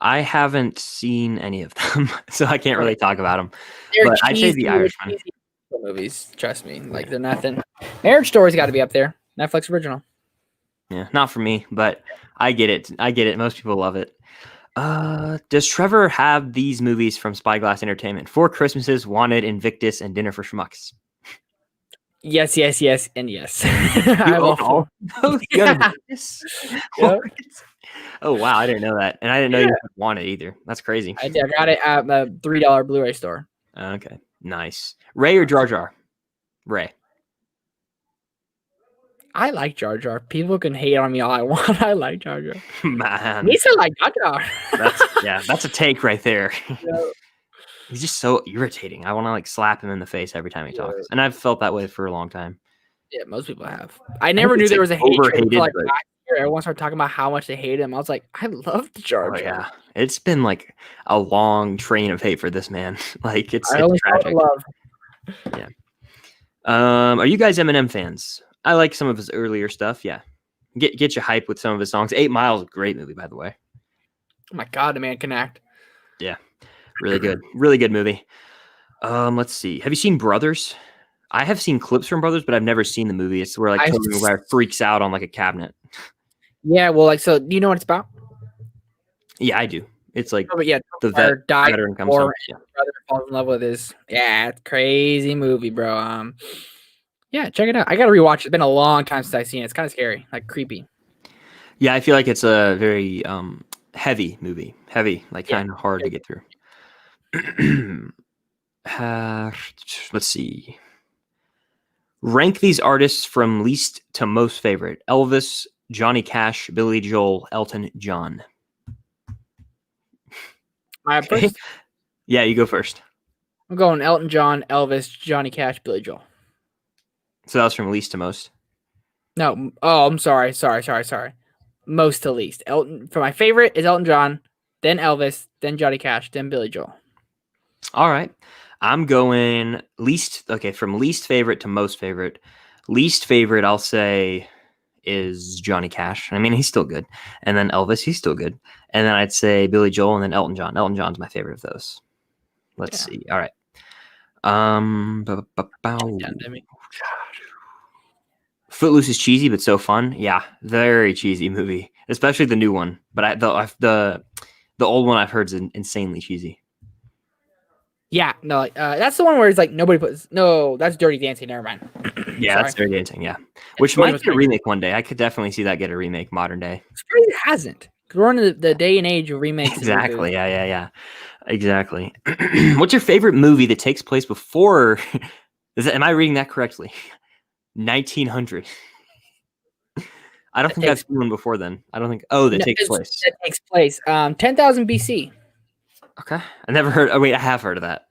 I haven't seen any of them, so I can't really talk about them. But I'd say The Irishman. Movies, trust me, like they're nothing. Marriage Story's got to be up there. Netflix original. Yeah, not for me, but I get it. Most people love it. Does Trevor have these movies from Spyglass Entertainment? 4 Christmases, Wanted, Invictus, and Dinner for Schmucks. Yes, and yes. I own all those. Oh wow, I didn't know that, and I didn't know you wanted either. That's crazy. I got it at the $3 Blu-ray store. Okay, nice. Ray or Jar Jar? Ray. I like Jar Jar. People can hate on me all I want. I like Jar Jar. Man, Lisa like Jar Jar. That's a take right there. He's just so irritating. I want to like slap him in the face every time he talks, and I've felt that way for a long time. Yeah, most people have. I never knew there was a hatred until like last year. Everyone started talking about how much they hate him. I was like, I love Jar Jar. Oh, yeah, it's been like a long train of hate for this man. Like it's tragic. Love. Yeah. Are you guys Eminem fans? I like some of his earlier stuff. Yeah, get you hype with some of his songs. 8 Mile is a great movie, by the way. Oh my God, the man can act. Yeah, really good movie. Let's see. Have you seen Brothers? I have seen clips from Brothers, but I've never seen the movie. It's where like Tobey Maguire freaks out on like a cabinet. Yeah, well, like, so do you know what it's about? Yeah, I do. It's like the veteran comes home. Yeah. Brother falls in love with his it's crazy movie, bro. Yeah, check it out. I gotta rewatch it. It's been a long time since I've seen it. It's kind of scary, like creepy. Yeah, I feel like it's a very heavy movie. Heavy, like kind of hard to get through. Let's see. Rank these artists from least to most favorite. Elvis, Johnny Cash, Billy Joel, Elton John. First? Yeah, you go first. I'm going Elton John, Elvis, Johnny Cash, Billy Joel. So that was from least to most? No. Oh, I'm sorry. Most to least. Elton. For my favorite is Elton John, then Elvis, then Johnny Cash, then Billy Joel. All right. I'm going least. Okay, from least favorite to most favorite. Least favorite, I'll say, is Johnny Cash. I mean, he's still good. And then Elvis, he's still good. And then I'd say Billy Joel and then Elton John. Elton John's my favorite of those. Let's see. All right. Footloose is cheesy, but so fun. Yeah, very cheesy movie, especially the new one. But the old one I've heard is insanely cheesy. Yeah, no, that's the one where it's like nobody puts. No, that's Dirty Dancing. Never mind. Yeah, that's Dirty Dancing. Yeah, which might get a remake one day. I could definitely see that get a remake modern day. It hasn't. We're in the day and age of remakes. Exactly. Yeah. Exactly. What's your favorite movie that takes place before? Am I reading that correctly? 1900. I don't think I've seen one before then. I don't think. Oh, that takes place. That takes place. 10,000 BC. Okay, I never heard. Oh wait, I have heard of that.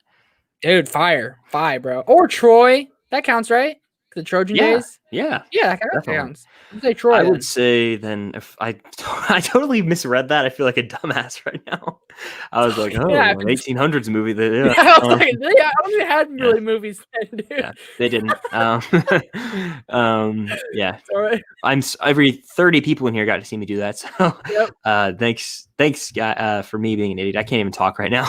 Dude, fire, bro. Or Troy. That counts, right? The Trojan days. Yeah, that counts. You say Troy. I would say then if I totally misread that. I feel like a dumbass right now. I was like, an 1800s movie. I was like, they only had really movies then, dude. Yeah, they didn't. Yeah. Sorry. I'm every 30 people in here got to see me do that. So, thanks, for me being an idiot. I can't even talk right now.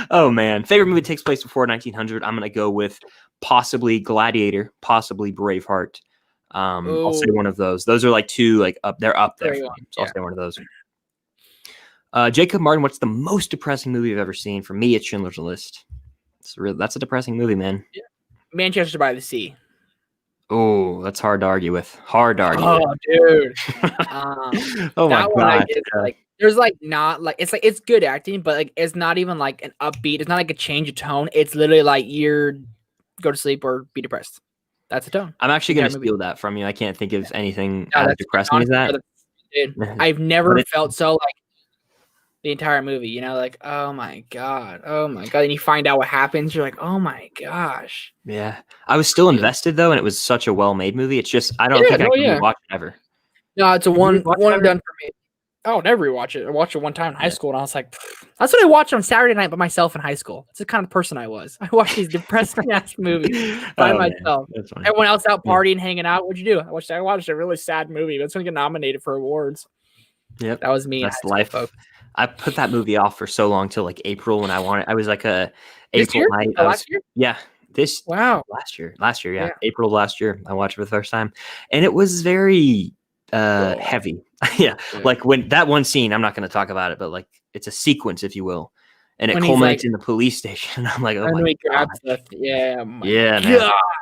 Oh man, favorite movie takes place before 1900. I'm gonna go with possibly Gladiator, possibly Braveheart. I'll say one of those. Those are like two, like they're up there. For me, so I'll say one of those. Jacob Martin, what's the most depressing movie you've ever seen? For me, it's Schindler's List. That's a depressing movie, man. Yeah. Manchester by the Sea. Oh, that's hard to argue with. Oh, dude. Oh my god. There's like not like it's good acting, but like it's not even like an upbeat. It's not like a change of tone. It's literally like you're go to sleep or be depressed. That's the tone. I'm actually gonna steal that from you. I can't think of anything as depressing as that. Dude, I've never felt so like the entire movie, you know, like oh my god, and you find out what happens, you're like, oh my gosh. Yeah, I was still invested though, and it was such a well-made movie. It's just I don't think I can watch it ever. No, it's a one and done for me. I would never rewatch it. I watched it one time in high school, and I was like, that's what I watched on Saturday night by myself in high school. It's the kind of person I was. I watched these depressing ass movies by myself. Everyone else out partying, hanging out. What'd you do? I watched a really sad movie. That's going to get nominated for awards. Yep, that was me. That's life. Folks. I put that movie off for so long till like April when I wanted. I was like April night. Last year? Yeah. Last year. Yeah. April last year. I watched it for the first time, and it was very heavy. Yeah. Like when that one scene, I'm not going to talk about it, but like it's a sequence, if you will, and it culminates in the police station. I'm like, oh my god. Man.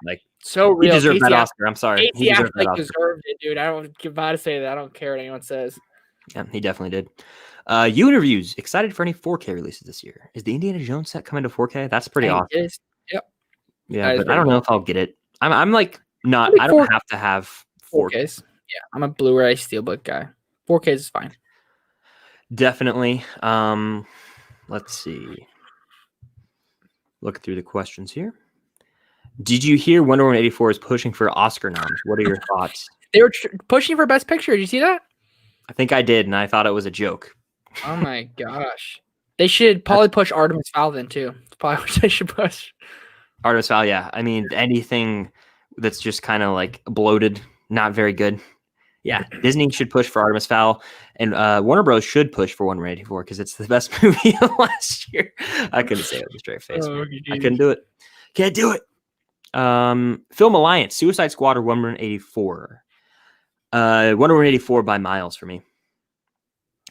Like so real. He deserved that Oscar. I'm sorry. He deserved it, dude. I don't about to say that. I don't care what anyone says. Yeah, he definitely did. You interviews. Excited for any 4K releases this year? Is the Indiana Jones set coming to 4K? That's pretty awesome. Yep. Yeah, but I don't know if I'll get it. I'm like not. I don't have to have 4K. Yeah, I'm a Blu-ray Steelbook guy. 4K is fine. Definitely. Let's see. Looking through the questions here. Did you hear Wonder Woman 84 is pushing for Oscar noms? What are your thoughts? They were pushing for Best Picture. Did you see that? I think I did, and I thought it was a joke. Oh my gosh. They should probably push Artemis Fowl then too. That's probably what they should push. Artemis Fowl, yeah. I mean, anything that's just kind of like bloated, not very good. Yeah, Disney should push for Artemis Fowl, and Warner Bros. Should push for Wonder Woman 84 because it's the best movie of last year. I couldn't say it with a straight face. I couldn't do it. Can't do it. Film Alliance, Suicide Squad, or Wonder Woman 84. Wonder Woman 84 by miles for me.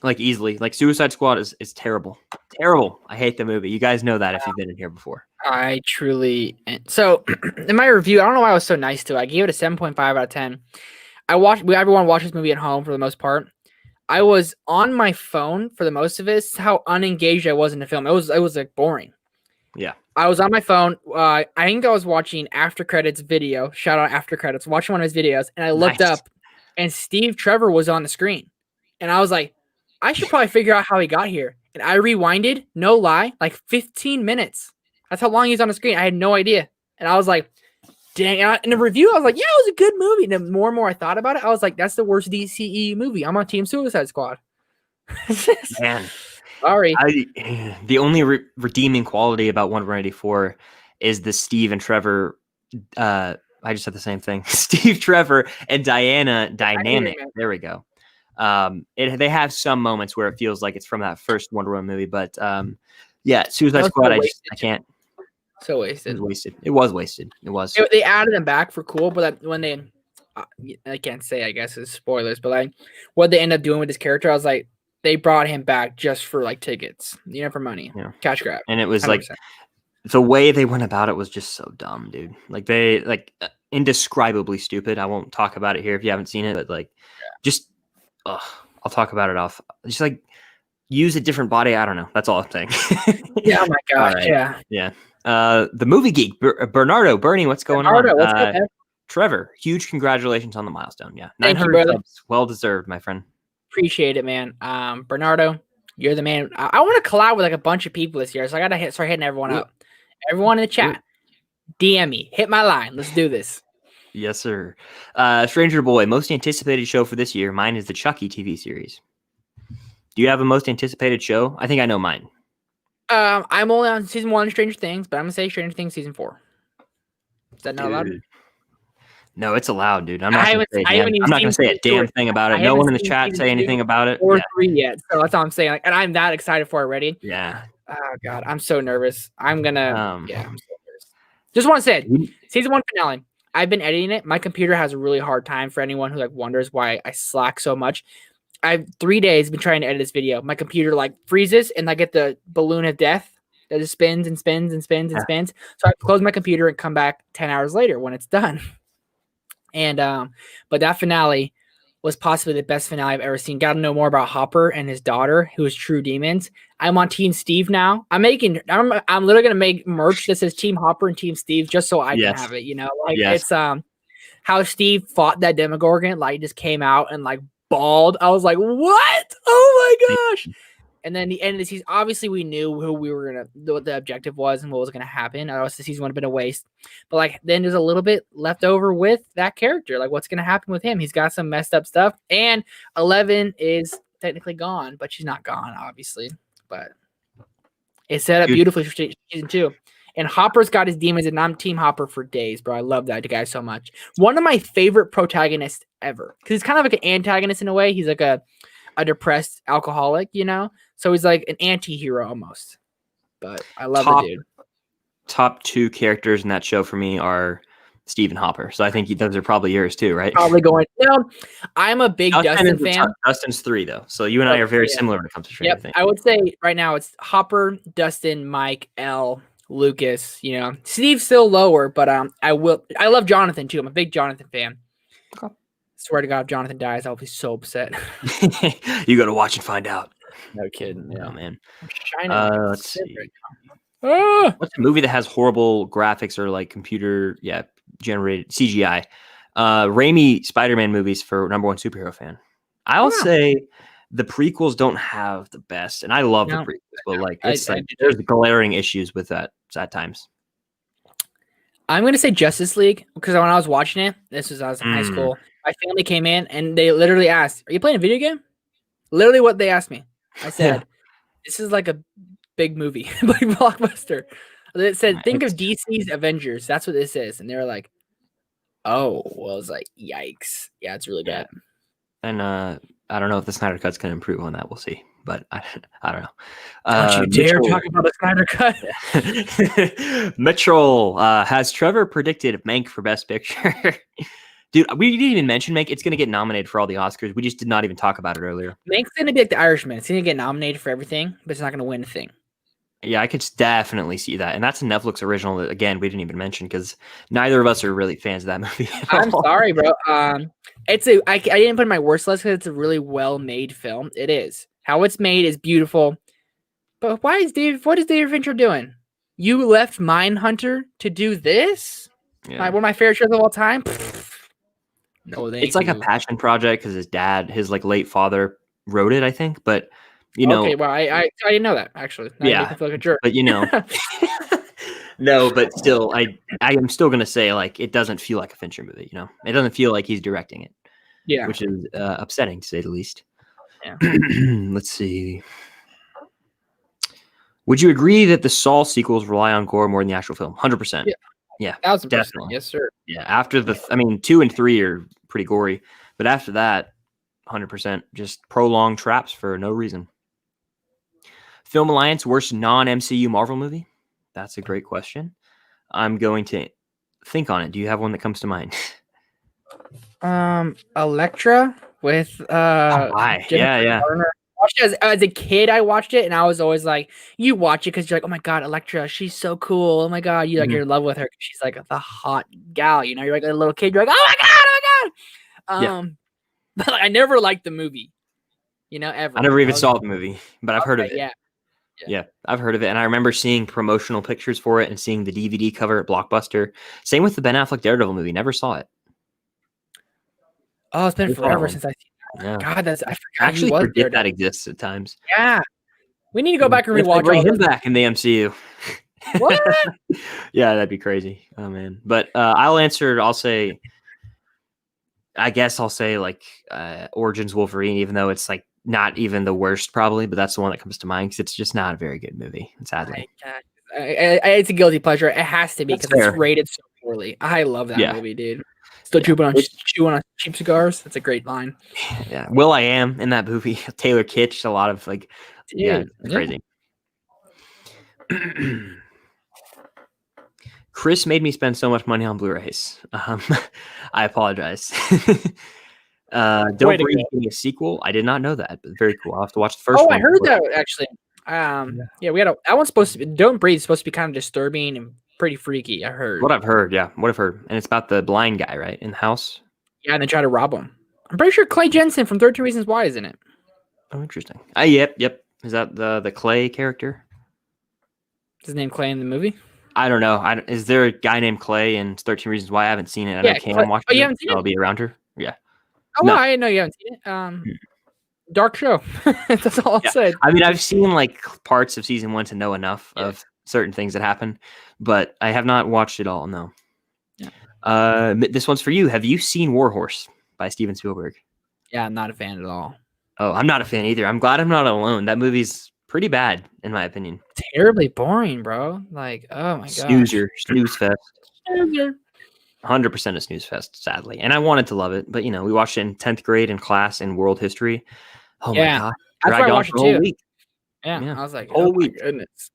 Like easily. Like Suicide Squad is terrible. Terrible. I hate the movie. You guys know that if you've been in here before. I truly. So in my review, I don't know why I was so nice to it. I gave it a 7.5 out of 10. Everyone watched this movie at home for the most part. I was on my phone for the most of it. This is how unengaged I was in the film. It was like boring. Yeah. I was on my phone. I think I was watching After Credits video. Shout out After Credits. Watching one of his videos, and I looked up, and Steve Trevor was on the screen, and I was like, I should probably figure out how he got here. And I rewinded, no lie, like 15 minutes. That's how long he was on the screen. I had no idea, and I was like, dang. And in the review, I was like, yeah, it was a good movie. And the more and more I thought about it, I was like, that's the worst DCEU movie. I'm on Team Suicide Squad. Man. Sorry. The only redeeming quality about Wonder Woman 84 is the Steve and Trevor. I just said the same thing. Steve, Trevor, and Diana dynamic. There we go. They have some moments where it feels like it's from that first Wonder Woman movie, but yeah, Suicide Squad. I can't. So wasted. It was wasted. They added them back for cool, but when they, I can't say, I guess it's spoilers, but like what they end up doing with this character, I was like, they brought him back just for like tickets, for money, cash grab. And it was 100%. Like the way they went about it was just so dumb, dude. Like they indescribably stupid. I won't talk about it here if you haven't seen it, but like just, I'll talk about it off. Just like use a different body. I don't know. That's all I'm saying. Yeah. Oh my gosh. Right. Yeah. The movie geek, Bernie, what's going on? What's up, man? Trevor, huge congratulations on the milestone. Yeah. Thank you, brother. Subs. Well deserved, my friend. Appreciate it, man. Bernardo, you're the man. I want to collab with like a bunch of people this year, so I gotta start hitting everyone up. Everyone in the chat, DM me, hit my line. Let's do this. Yes, sir. Stranger Boy, most anticipated show for this year. Mine is the Chucky TV series. Do you have a most anticipated show? I think I know mine. I'm only on season 1 of Stranger Things, but I'm gonna say Stranger Things season 4. Is that not allowed? No, it's allowed, dude. I'm not gonna say a damn thing about it. No one in the chat say anything about it. Or 3 yet, so that's all I'm saying. Like, and I'm that excited for it already. Yeah. Oh god, I'm so nervous. I'm gonna. I'm so nervous. Just want to say, season 1 finale. I've been editing it. My computer has a really hard time. For anyone who like wonders why I slack so much, I've 3 days been trying to edit this video. My computer like freezes, and I get the balloon of death that just spins and spins and spins and spins. So I close my computer and come back 10 hours later when it's done. And but that finale was possibly the best finale I've ever seen. Got to know more about Hopper and his daughter, who is true demons. I'm on Team Steve now. I'm literally gonna make merch that says Team Hopper and Team Steve just so I can have it. It's how Steve fought that Demogorgon, like just came out and like bawled. I was like, what? Oh my gosh. And then the end of the season, obviously we knew what the objective was and what was gonna happen. Otherwise the season would have been a waste. But like then there's a little bit left over with that character. Like what's gonna happen with him? He's got some messed up stuff. And 11 is technically gone, but she's not gone, obviously. But it's set up beautifully for season 2. And Hopper's got his demons, and I'm Team Hopper for days, bro. I love that guy so much. One of my favorite protagonists ever. Because he's kind of like an antagonist in a way. He's like a depressed alcoholic, So he's like an anti-hero almost. But I love the dude. Top 2 characters in that show for me are Steve and Hopper. So I think those are probably yours too, right? Probably going. I'm a big Dustin fan. Dustin's 3 though. So you and I are very similar when it comes to Stranger Things. I would say right now it's Hopper, Dustin, Mike, L, Lucas, Steve's still lower, but I love Jonathan too. I'm a big Jonathan fan. Okay. Swear to God, if Jonathan dies, I'll be so upset. You gotta watch and find out. No kidding. Yeah, man. Let's see. What's a movie that has horrible graphics or like computer generated CGI? Raimi Spider-Man movies for number 1 superhero fan. I'll say the prequels don't have the best, and I love the prequels, but like there's glaring issues with that at times. I'm gonna say Justice League because when I was watching it, I was in high school. My family came in and they literally asked, "Are you playing a video game?" Literally, what they asked me. I said, "This is like a big movie, like blockbuster." They said, "Think of DC's Avengers. That's what this is," and they were like, "Oh," well, I was like, "Yikes! Yeah, it's really bad." And I don't know if the Snyder Cut's going to improve on that. We'll see, but I don't know. Don't you dare talk about the Snyder Cut. Mitchell has Trevor predicted Mank for Best Picture. Dude, we didn't even mention Mank. It's going to get nominated for all the Oscars. We just did not even talk about it earlier. Mank's going to be like the Irishman. It's going to get nominated for everything, but it's not going to win a thing. Yeah, I could definitely see that. And that's a Netflix original that, again, we didn't even mention because neither of us are really fans of that movie. I'm sorry, bro. I didn't put it in my worst list because it's a really well-made film. It is. How it's made is beautiful. But what is David Fincher doing? You left Mindhunter to do this? Yeah. One of my favorite shows of all time? No, it's like a passion project because his dad, his like late father, wrote it, I think. But you know, okay, well, I didn't know that actually. Now you make me feel like a jerk. But you know, no, but still, I am still gonna say like it doesn't feel like a Fincher movie. You know, it doesn't feel like he's directing it. Yeah, which is upsetting to say the least. Yeah. Let's see. Would you agree that the Saw sequels rely on gore more than the actual film? 100%. Yeah, 1000%. Definitely. Yes, sir. Yeah, after 2 and 3 are pretty gory, but after that, 100% just prolonged traps for no reason. Film Alliance worst non-MCU Marvel movie? That's a great question. I'm going to think on it. Do you have one that comes to mind? Elektra with yeah. Watched it as a kid. I watched it and I was always like, you watch it because you're like, oh my god, Elektra, she's so cool. Oh my god, you're in love with her. She's like the hot gal. You know, you're like a little kid. You're like, oh my god. But I never liked the movie. You know, ever. I never even saw the movie, but I've heard of it. Yeah, I've heard of it, and I remember seeing promotional pictures for it and seeing the DVD cover at Blockbuster. Same with the Ben Affleck Daredevil movie. Never saw it. Oh, it's been forever since I seen that. Yeah. God, I forgot. I actually forget that exists at times. Yeah, we need to go back and rewatch. Bring him back in the MCU. What? Yeah, that'd be crazy. Oh man, but I'll answer. I guess I'll say like Origins Wolverine, even though it's like not even the worst probably, but that's the one that comes to mind because it's just not a very good movie. Sadly, it's a guilty pleasure. It has to be because it's rated so poorly. I love that movie, dude. Still chewing on cheap cigars. That's a great line. Yeah, Will.i.am in that movie. Taylor Kitsch. A lot of like, crazy. Chris made me spend so much money on Blu-rays. I apologize. Don't Breathe me a sequel. I did not know that, but very cool. I'll have to watch the first one. I heard that actually. We had that one's supposed to be Don't Breathe is supposed to be kind of disturbing and pretty freaky. I heard. What I've heard, and it's about the blind guy, right, in the house. Yeah, and they try to rob him. I'm pretty sure Clay Jensen from 13 Reasons Why is in it. Oh, interesting. Yep. Is that the Clay character? Is his name Clay in the movie? I don't know. Is there a guy named Clay in 13 Reasons Why? I haven't seen it. I know Cam watched it. You haven't seen it? I'll be around her. Yeah. Oh, no. I didn't know you haven't seen it. Dark show. That's all I'll say. I mean, I've seen like parts of season 1 to know enough of certain things that happen, but I have not watched it all. No. Yeah. This one's for you. Have you seen War Horse by Steven Spielberg? Yeah, I'm not a fan at all. Oh, I'm not a fan either. I'm glad I'm not alone. That movie's pretty bad, in my opinion. Terribly boring, bro. Like, oh my god. Snooze fest. 100% a snooze fest, sadly. And I wanted to love it, but we watched it in 10th grade in class in world history. Oh my god. That's why I watched it too. Week. Yeah. I was like, whole week. My goodness.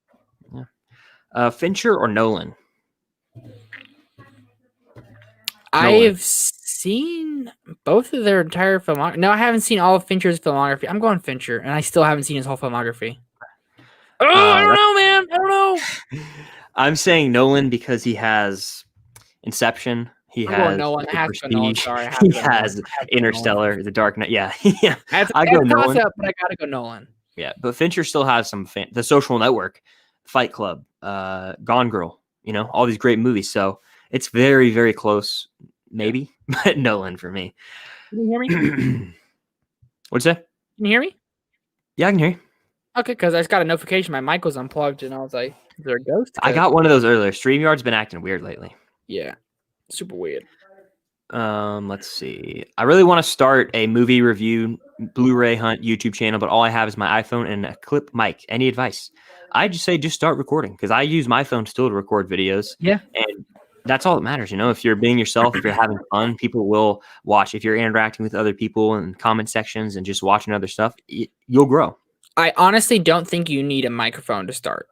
Yeah. Fincher or Nolan? I've seen both of their entire filmography. No, I haven't seen all of Fincher's filmography. I'm going Fincher, and I still haven't seen his whole filmography. I don't know, man. I don't know. I'm saying Nolan because he has Inception. He has Nolan. Sorry, he has Interstellar, The Dark Knight. Yeah. I go Nolan, but I gotta go Nolan. Yeah, but Fincher still has some The Social Network, Fight Club, Gone Girl. All these great movies. So it's very, very close, maybe, but Nolan for me. Can you hear me? What's that? Can you hear me? Yeah, I can hear you. Okay, because I just got a notification. My mic was unplugged, and I was like, "Is there a ghost?" I got one of those earlier. StreamYard's been acting weird lately. Yeah, super weird. Let's see. I really want to start a movie review Blu-ray hunt YouTube channel, but all I have is my iPhone and a clip mic. Any advice? I just say just start recording because I use my phone still to record videos. Yeah, and that's all that matters. If you're being yourself, if you're having fun, people will watch. If you're interacting with other people in comment sections and just watching other stuff, you'll grow. I honestly don't think you need a microphone to start.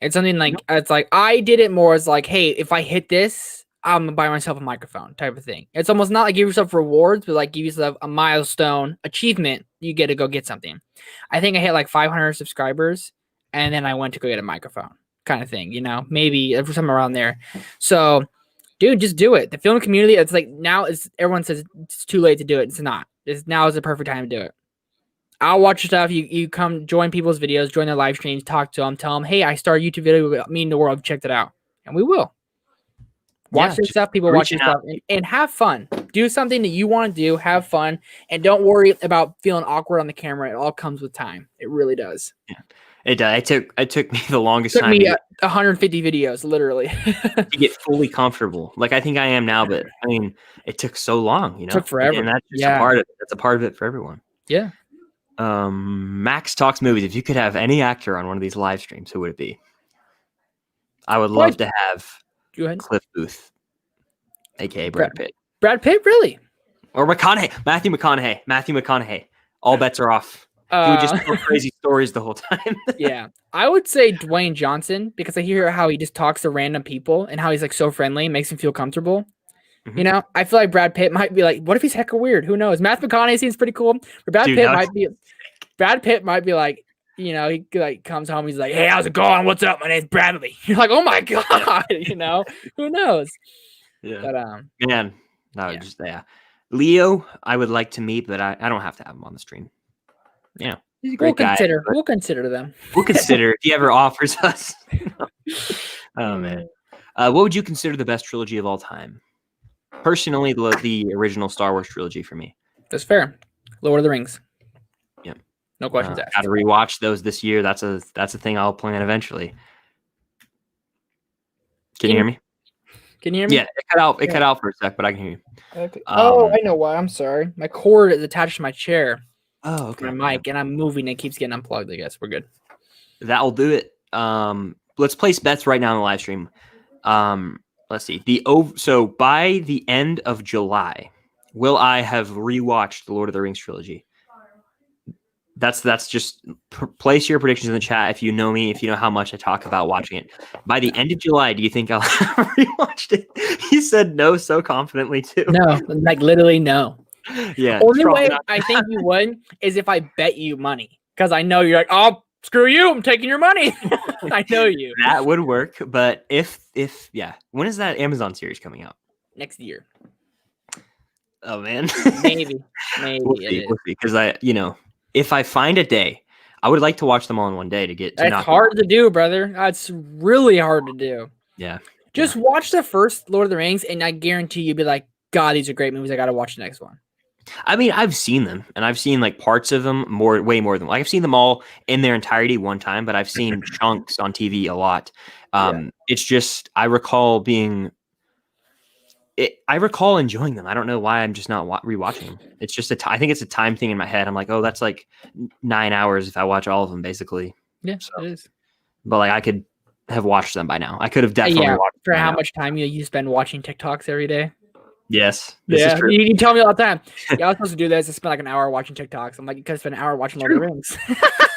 It's something like it's like I did it more as like, hey, if I hit this, I'm gonna buy myself a microphone type of thing. It's almost not like give yourself rewards, but like give yourself a milestone achievement. You get to go get something. I think I hit like 500 subscribers, and then I went to go get a microphone, kind of thing. Maybe something around there. So, dude, just do it. The film community, it's like now everyone says it's too late to do it. It's not. Now is the perfect time to do it. I'll watch your stuff. You come join people's videos, join their live streams, talk to them, tell them, hey, I started a YouTube video about me in the world. Check that out. And we will. Watch their stuff. People watch your stuff and have fun. Do something that you want to do. Have fun. And don't worry about feeling awkward on the camera. It all comes with time. It really does. Yeah. It does. It took me the longest time. It took me 150 videos, literally. to get fully comfortable. Like I think I am now, but I mean, it took so long, It took forever. And that's just a part of it. That's a part of it for everyone. Yeah. Max Talks Movies. If you could have any actor on one of these live streams, who would it be? I would love to have Cliff Booth, aka Brad Pitt. Brad Pitt, really? Or McConaughey. Matthew McConaughey. All bets are off. He would just tell crazy stories the whole time. Yeah. I would say Dwayne Johnson because I hear how he just talks to random people and how he's like so friendly, makes him feel comfortable. Mm-hmm. I feel like Brad Pitt might be like, what if he's hecka weird? Who knows? Matthew McConaughey seems pretty cool. But Brad Pitt might be like, he like comes home, he's like, hey, how's it going? What's up? My name's Bradley. You're like, oh my God, who knows? Yeah. But man, no, just Leo, I would like to meet, but I don't have to have him on the stream. We'll consider them. We'll consider if he ever offers us. Oh man. What would you consider the best trilogy of all time? Personally, the original Star Wars trilogy for me. That's fair. Lord of the Rings. Yeah. No questions asked. Got to rewatch those this year. That's a thing I'll plan eventually. Can you hear me? Can you hear me? Yeah, it cut out for a sec, but I can hear you. Okay. I know why. I'm sorry. My cord is attached to my chair. Oh, okay. My mic, and I'm moving. It keeps getting unplugged. I guess we're good. That'll do it. Let's place bets right now in the live stream. Let's see. So by the end of July, will I have rewatched the Lord of the Rings trilogy? That's just place your predictions in the chat if you know me, if you know how much I talk about watching it. By the end of July, do you think I'll have rewatched it? He said no so confidently too. No, like literally no. Yeah. Only way I think you would is if I bet you money because I know you're like, oh, screw you, I'm taking your money. I know you. That would work, but if when is that Amazon series coming out? Next year. Oh man. Maybe. We'll see, because if I find a day, I would like to watch them all in one day to get to. That's hard to do, brother. That's really hard to do. Yeah. Just watch the first Lord of the Rings, and I guarantee you'll be like, God, these are great movies. I got to watch the next one. I mean, I've seen them, and I've seen like parts of them way more than I've seen them all in their entirety one time, but I've seen chunks on TV a lot. It's just I recall enjoying them. I don't know why I'm just not rewatching them. It's just I think it's a time thing in my head. I'm like, oh, that's like 9 hours if I watch all of them, basically. Yeah, so, it is. But like I could have watched them by now. I could have definitely watched for how much time you spend watching TikToks every day. Yes. Yeah, you tell me all the time. Yeah, I was supposed to do this. I spent like an hour watching TikToks. I'm like, you could spend an hour watching Lord of the Rings.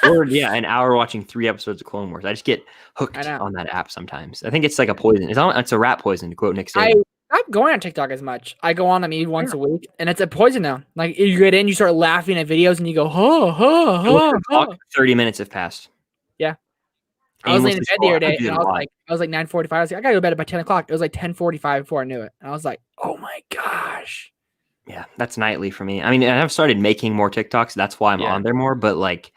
Or an hour watching 3 episodes of Clone Wars. I just get hooked on that app sometimes. I think it's like a poison. It's a rat poison, to quote Nick Saban. I'm not going on TikTok as much. I go on maybe once a week, and it's a poison now. Like you get in, you start laughing at videos, and you go, 30 minutes have passed. Yeah. I was laying in bed the other day, and I was like 9:45. I was like, I gotta go to bed by 10 o'clock. It was like 10:45 before I knew it, and I was like, oh my gosh. Yeah, that's nightly for me. I mean, I've started making more TikToks. That's why I'm on there more. But like,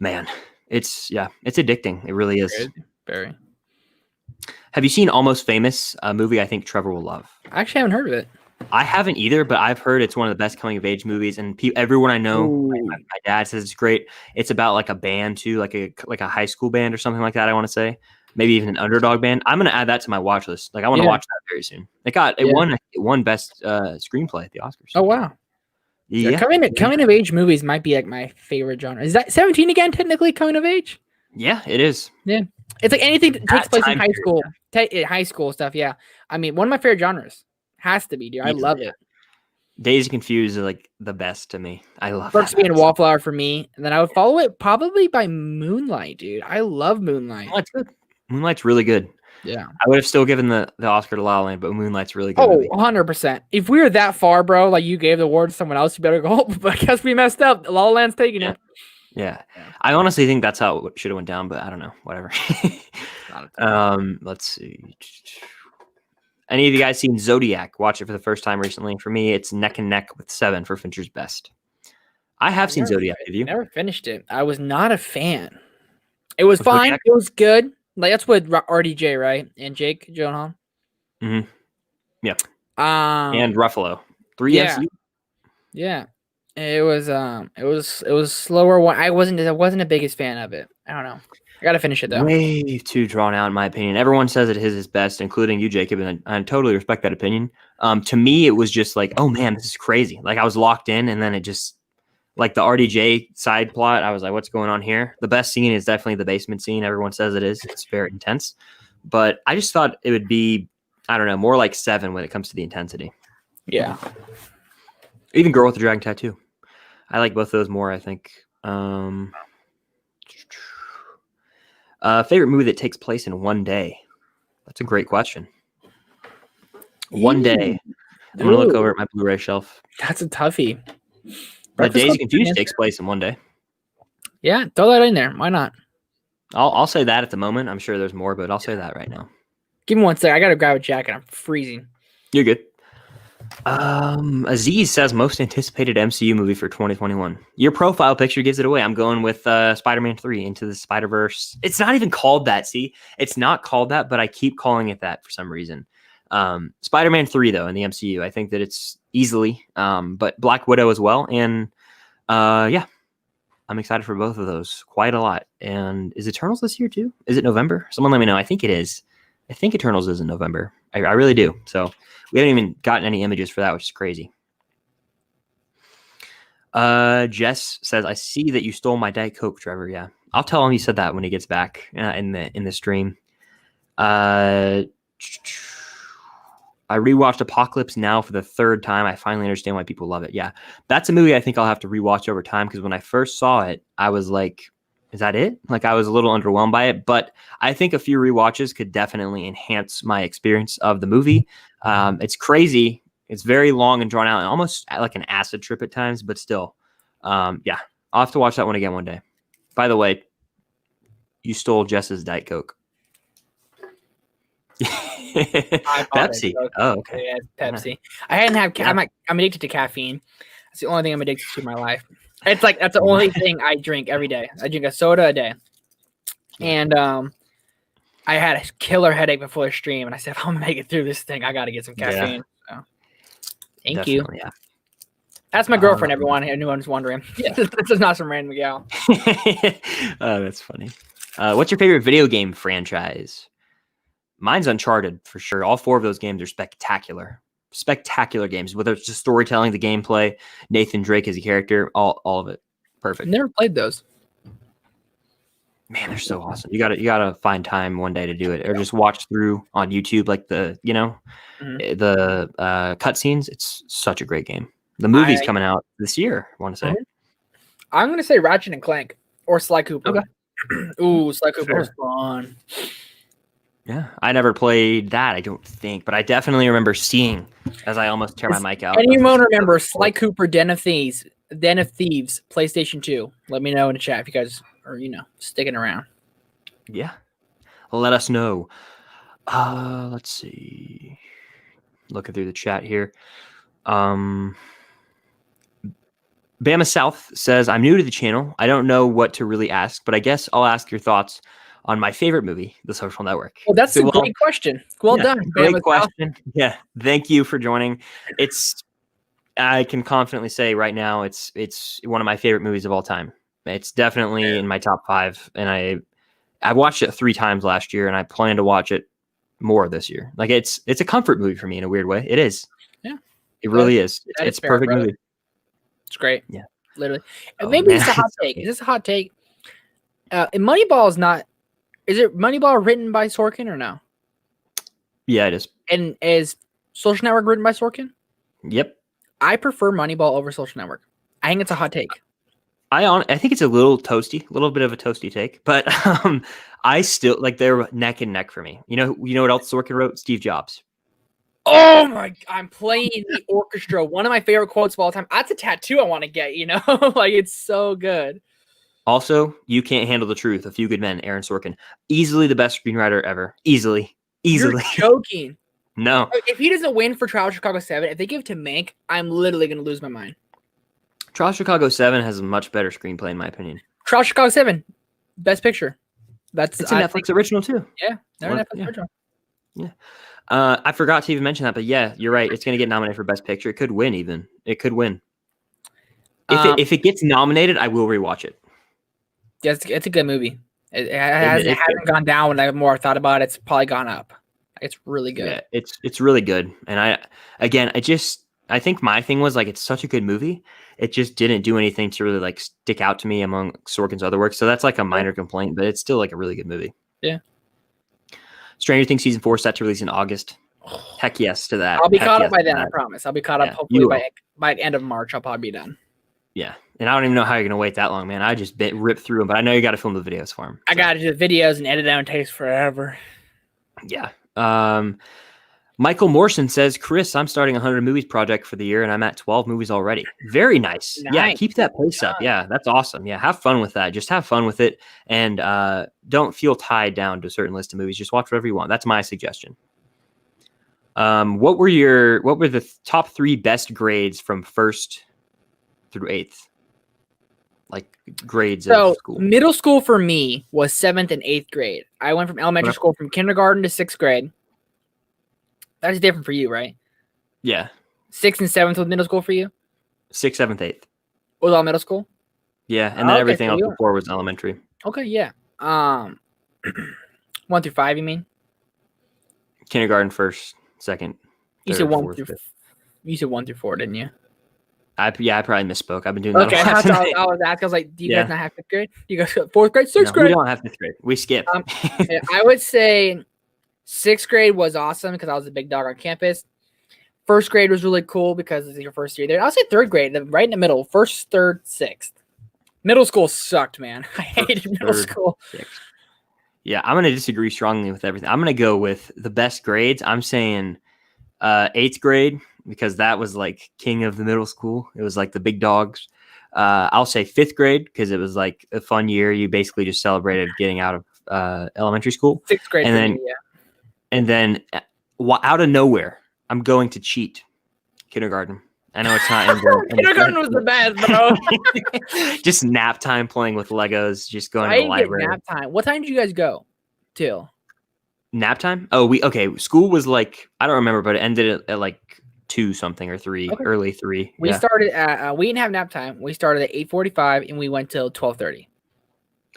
man, it's addicting. It really is. Very. Have you seen Almost Famous? A movie I think Trevor will love. I actually haven't heard of it. I haven't either, but I've heard it's one of the best coming of age movies, and everyone I know, my dad says it's great. It's about like a band too, like a high school band or something like that. I want to say maybe even an underdog band. I'm gonna add that to my watch list. Like I want to watch that very soon. It won best screenplay at the Oscars. Oh wow. Yeah, coming of age movies might be like my favorite genre. Is that 17 again? Technically, coming of age. Yeah, it is. Yeah, it's like anything that takes place in high school, high school stuff. Yeah, I mean, one of my favorite genres has to be, dude. I love it. Dazed and Confused is like the best to me. I love Brooksby and Wallflower for me, and then I would follow it probably by Moonlight, dude. I love Moonlight. Moonlight's good. Moonlight's really good. Yeah, I would have still given the Oscar to La La Land, but Moonlight's really good. Oh, 100%. If we were that far, bro, like you gave the award to someone else, you better go. But I guess we messed up. La La Land's taking it. Yeah. I honestly think that's how it should have went down, but I don't know. Whatever. Let's see. Any of you guys seen Zodiac? Watch it for the first time recently. For me, it's neck and neck with Seven for Fincher's best. I've seen Zodiac. Have you? Never finished it. I was not a fan. It was fine. It was good. Like that's with RDJ, right? And Jake Gyllenhaal. Mm-hmm. Yeah. And Ruffalo. 3 MCU. Yeah. It was slower one. I wasn't the biggest fan of it. I don't know. I gotta finish it though. Way too drawn out in my opinion. Everyone says it is his best, including you, Jacob, and I totally respect that opinion. To me, it was just like, oh man, this is crazy. Like I was locked in, and then it just like the RDJ side plot. I was like, what's going on here? The best scene is definitely the basement scene. Everyone says it is. It's very intense, but I just thought it would be, I don't know, more like Seven when it comes to the intensity. Yeah. Even Girl with the Dragon Tattoo. I like both of those more, I think. Favorite movie that takes place in one day? That's a great question. One day. I'm going to look over at my Blu-ray shelf. That's a toughie. But Dazed and Confused takes place in one day. Yeah, throw that in there. Why not? I'll say that at the moment. I'm sure there's more, but I'll say that right now. Give me 1 second. I got to grab a jacket. I'm freezing. You're good. Aziz says most anticipated MCU movie for 2021. Your profile picture gives it away. I'm going with Spider-Man 3 Into the Spider-Verse. It's not even called that. See, it's not called that, but I keep calling it that for some reason. Spider-Man 3 though in the MCU, I think that it's easily. But Black Widow as well, and yeah, I'm excited for both of those quite a lot. And is Eternals this year too? Is it November? Someone let me know. I think it is. I think Eternals is in November. I really do. So we haven't even gotten any images for that, which is crazy. Jess says, I see that you stole my Diet Coke, Trevor. Yeah. I'll tell him you said that when he gets back in the stream. I rewatched Apocalypse Now for the third time. I finally understand why people love it. Yeah. That's a movie I think I'll have to rewatch over time, because when I first saw it, I was like, is that it? Like I was a little underwhelmed by it, but I think a few rewatches could definitely enhance my experience of the movie. It's crazy. It's very long and drawn out and almost like an acid trip at times, but still, yeah, I'll have to watch that one again one day. By the way, you stole Jess's Diet Coke. Pepsi. Oh, okay. Yeah, Pepsi. I hadn't had. I'm addicted to caffeine. That's the only thing I'm addicted to in my life. It's like that's the only thing I drink every day. I drink a soda a day, and I had a killer headache before the stream, and I said, if I'm gonna make it through this thing, I got to get some caffeine. Yeah. So, thank you. Yeah. That's my girlfriend. Everyone, anyone's wondering. Yeah. This is not some random gal. Oh, that's funny. What's your favorite video game franchise? Mine's Uncharted for sure. All 4 of those games are spectacular. Spectacular games, whether it's just storytelling, the gameplay, Nathan Drake as a character, all of it. Perfect. Never played those. Man, they're so awesome. You gotta find time one day to do it, or just watch through on YouTube, like the cutscenes. It's such a great game. The movie's coming out this year, I want to say. I'm gonna say Ratchet and Clank or Sly Cooper. Okay. Ooh, Sly Cooper was fun. Yeah, I never played that, I don't think, but I definitely remember seeing as I almost tear my mic out. Anyone remember Sly Cooper, Den of Thieves, PlayStation 2? Let me know in the chat if you guys are, sticking around. Yeah, let us know. Let's see. Looking through the chat here. Bama South says, I'm new to the channel. I don't know what to really ask, but I guess I'll ask your thoughts on my favorite movie, The Social Network. Well, that's a great question. Well done. Great question. Yeah, thank you for joining. I can confidently say right now, it's one of my favorite movies of all time. It's definitely in my top 5, and I watched it 3 times last year, and I plan to watch it more this year. Like it's a comfort movie for me in a weird way. It is. Yeah, it really is. It's a perfect movie. It's great. Yeah, literally. And maybe it's a hot take. Is this a hot take? Moneyball is not. Is it Moneyball written by Sorkin or no? Yeah, it is. And is Social Network written by Sorkin? Yep. I prefer Moneyball over Social Network. I think it's a hot take. I think it's a little toasty, a little bit of a toasty take, but I still like they're neck and neck for me. You know what else Sorkin wrote? Steve Jobs. Oh my! I'm playing the orchestra. One of my favorite quotes of all time. That's a tattoo I want to get. Like it's so good. Also, You Can't Handle the Truth. A Few Good Men. Aaron Sorkin, easily the best screenwriter ever. Easily. You're joking. No. If he doesn't win for Trial of Chicago 7, if they give it to Mank, I'm literally gonna lose my mind. Trial of Chicago 7 has a much better screenplay, in my opinion. Trial of Chicago 7, Best Picture. It's a Netflix original too. Yeah, Netflix original. Yeah. I forgot to even mention that, but yeah, you're right. It's going to get nominated for Best Picture. It could win even. It could win. If it gets nominated, I will rewatch it. Yeah, it's a good movie. It hasn't gone down when I more thought about it. It's probably gone up. It's really good. Yeah, it's really good. And I think my thing was like it's such a good movie. It just didn't do anything to really like stick out to me among Sorkin's other works. So that's like a minor complaint, but it's still like a really good movie. Yeah. Stranger Things season 4 set to release in August. Heck yes to that. I'll be caught up by then. I promise. I'll be caught up hopefully by end of March. I'll probably be done. Yeah, and I don't even know how you're gonna wait that long, man. I just ripped through them, but I know you got to film the videos for them. So. I got to do the videos and edit them. It takes forever. Yeah. Michael Morrison says, Chris, I'm starting a 100 movies project for the year, and I'm at 12 movies already. Very nice. Yeah, keep that pace up. Yeah, that's awesome. Yeah, have fun with that. Just have fun with it, and don't feel tied down to a certain list of movies. Just watch whatever you want. That's my suggestion. What were the top 3 best grades from 1st through 8th? Like grades of school. Middle school for me was 7th and 8th grade. I went from elementary school from kindergarten to 6th grade. That's different for you, right? Yeah. 6th and 7th was middle school for you? 6th, 7th, 8th. Was all middle school? Yeah, and then everything else before was elementary. Okay, yeah. 1 through 5, you mean? Kindergarten, 1st, 2nd. You said 1 through 5. You said 1 through 4, didn't you? I probably misspoke. I've been doing that. Okay, I was asking. I was like, do you guys not have 5th grade? You guys got 4th grade, 6th grade? We don't have 5th grade. We skip. Yeah, I would say 6th grade was awesome because I was a big dog on campus. 1st grade was really cool because it's your first year there. I'll say 3rd grade, right in the middle. 1st, 3rd, 6th. Middle school sucked, man. I hated middle school. 6th. Yeah, I'm going to disagree strongly with everything. I'm going to go with the best grades. I'm saying 8th grade because that was like king of the middle school. It was like the big dogs. I'll say 5th grade because it was like a fun year. You basically just celebrated getting out of elementary school. 6th grade, and then out of nowhere, I'm going to cheat. Kindergarten. I know it's not. Kindergarten was the best, bro. Just nap time playing with Legos. Just going to the library. Nap time. What time did you guys go till? Nap time? Oh, school was like I don't remember, but it ended at like 2 something or 3, early 3. We started at we didn't have nap time. We started at 8:45 and we went till 12:30.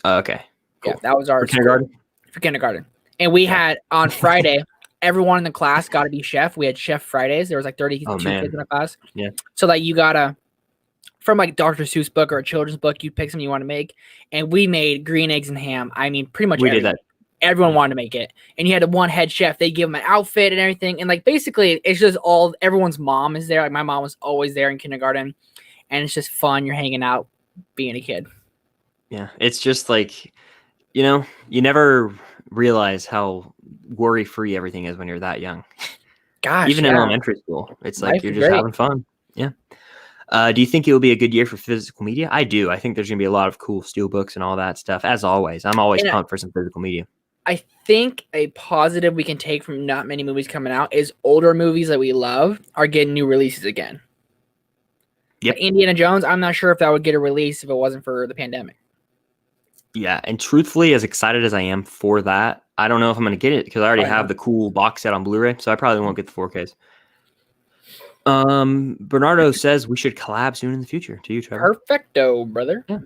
Okay, cool. Yeah, that was our kindergarten. For kindergarten, and we had on Friday. Everyone in the class got to be chef. We had chef Fridays. There was like 32 kids in the class. Yeah. So like you gotta from like Dr. Seuss book or a children's book, you pick something you want to make, and we made green eggs and ham. I mean, pretty much did that. Everyone wanted to make it, and you had one head chef. They give them an outfit and everything, and like basically it's just everyone's mom is there. Like my mom was always there in kindergarten, and it's just fun. You're hanging out, being a kid. Yeah, it's just like you never realize how worry-free everything is when you're that young. Gosh, even in elementary school, it's like you're just having fun. Yeah. Do you think it will be a good year for physical media? I do. I think there's going to be a lot of cool steel books and all that stuff. As always, I'm always pumped for some physical media. I think a positive we can take from not many movies coming out is older movies that we love are getting new releases again. Yep. Like Indiana Jones, I'm not sure if that would get a release if it wasn't for the pandemic. Yeah, and truthfully, as excited as I am for that, I don't know if I'm going to get it because I already have the cool box set on Blu-ray, so I probably won't get the 4Ks. Bernardo says we should collab soon in the future. To you, Trevor. Perfecto, brother. Yeah,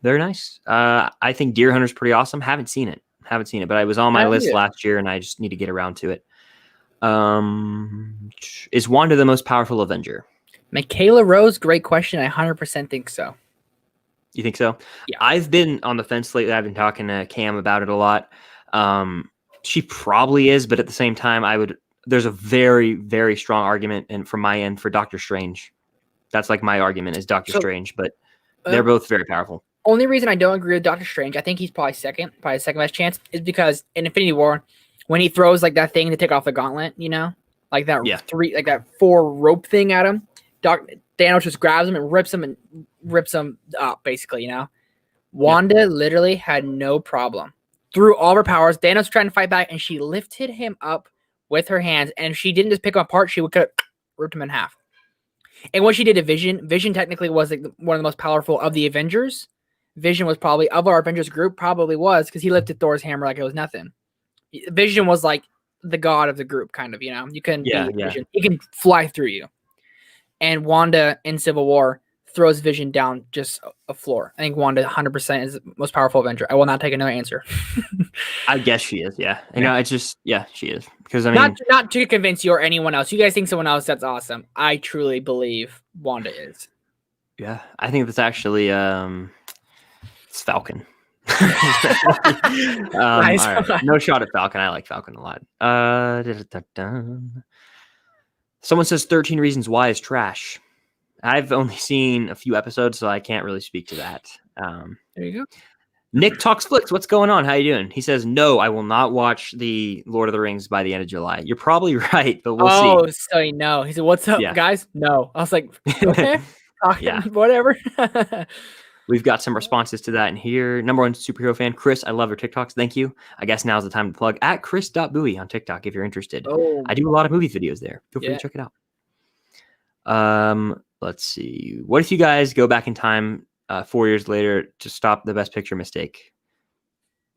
very nice. I think Deer Hunter's pretty awesome. Haven't seen it, but it was on my list last year, and I just need to get around to it. Is Wanda the most powerful Avenger? Michaela Rose, great question. I 100% think so. You think so? Yeah. I've been on the fence lately. I've been talking to Cam about it a lot. She probably is, but at the same time, there's a very, very strong argument, and from my end, for Doctor Strange. That's like my argument is Doctor Strange, but they're both very powerful. Only reason I don't agree with Doctor Strange, I think he's probably second best chance, is because in Infinity War, when he throws like that thing to take off the gauntlet, like that that 4 rope thing at him, Thanos just grabs him and rips him up, basically, Wanda literally had no problem. Through all her powers, Thanos was trying to fight back, and she lifted him up with her hands, and if she didn't just pick him apart, she would have ripped him in half. And what she did to Vision technically was like one of the most powerful of the Avengers. Vision was probably, of our Avengers group, probably was, because he lifted Thor's hammer like it was nothing. Vision was like the god of the group, kind of, You couldn't beat Vision. He can fly through you. And Wanda in Civil War throws Vision down just a floor. I think Wanda 100% is the most powerful Avenger. I will not take another answer. I guess she is, yeah. It's just, she is. Because, I mean... Not to convince you or anyone else. You guys think someone else, that's awesome. I truly believe Wanda is. Yeah, I think that's actually... it's Falcon. Nice. All right. No shot at Falcon. I like Falcon a lot. Someone says 13 Reasons Why is trash. I've only seen a few episodes, so I can't really speak to that. There you go. Nick Talks Flicks. What's going on? How you doing? He says, no, I will not watch the Lord of the Rings by the end of July. You're probably right, but we'll see. Oh, so no. He said, what's up, guys? No. I was like, okay. Whatever. We've got some responses to that in here. Number 1 superhero fan, Chris. I love your TikToks. Thank you. I guess now's the time to plug at chris.buoy on TikTok if you're interested. Oh. I do a lot of movie videos there. Feel free to check it out. Let's see. What if you guys go back in time 4 years later to stop the Best Picture mistake?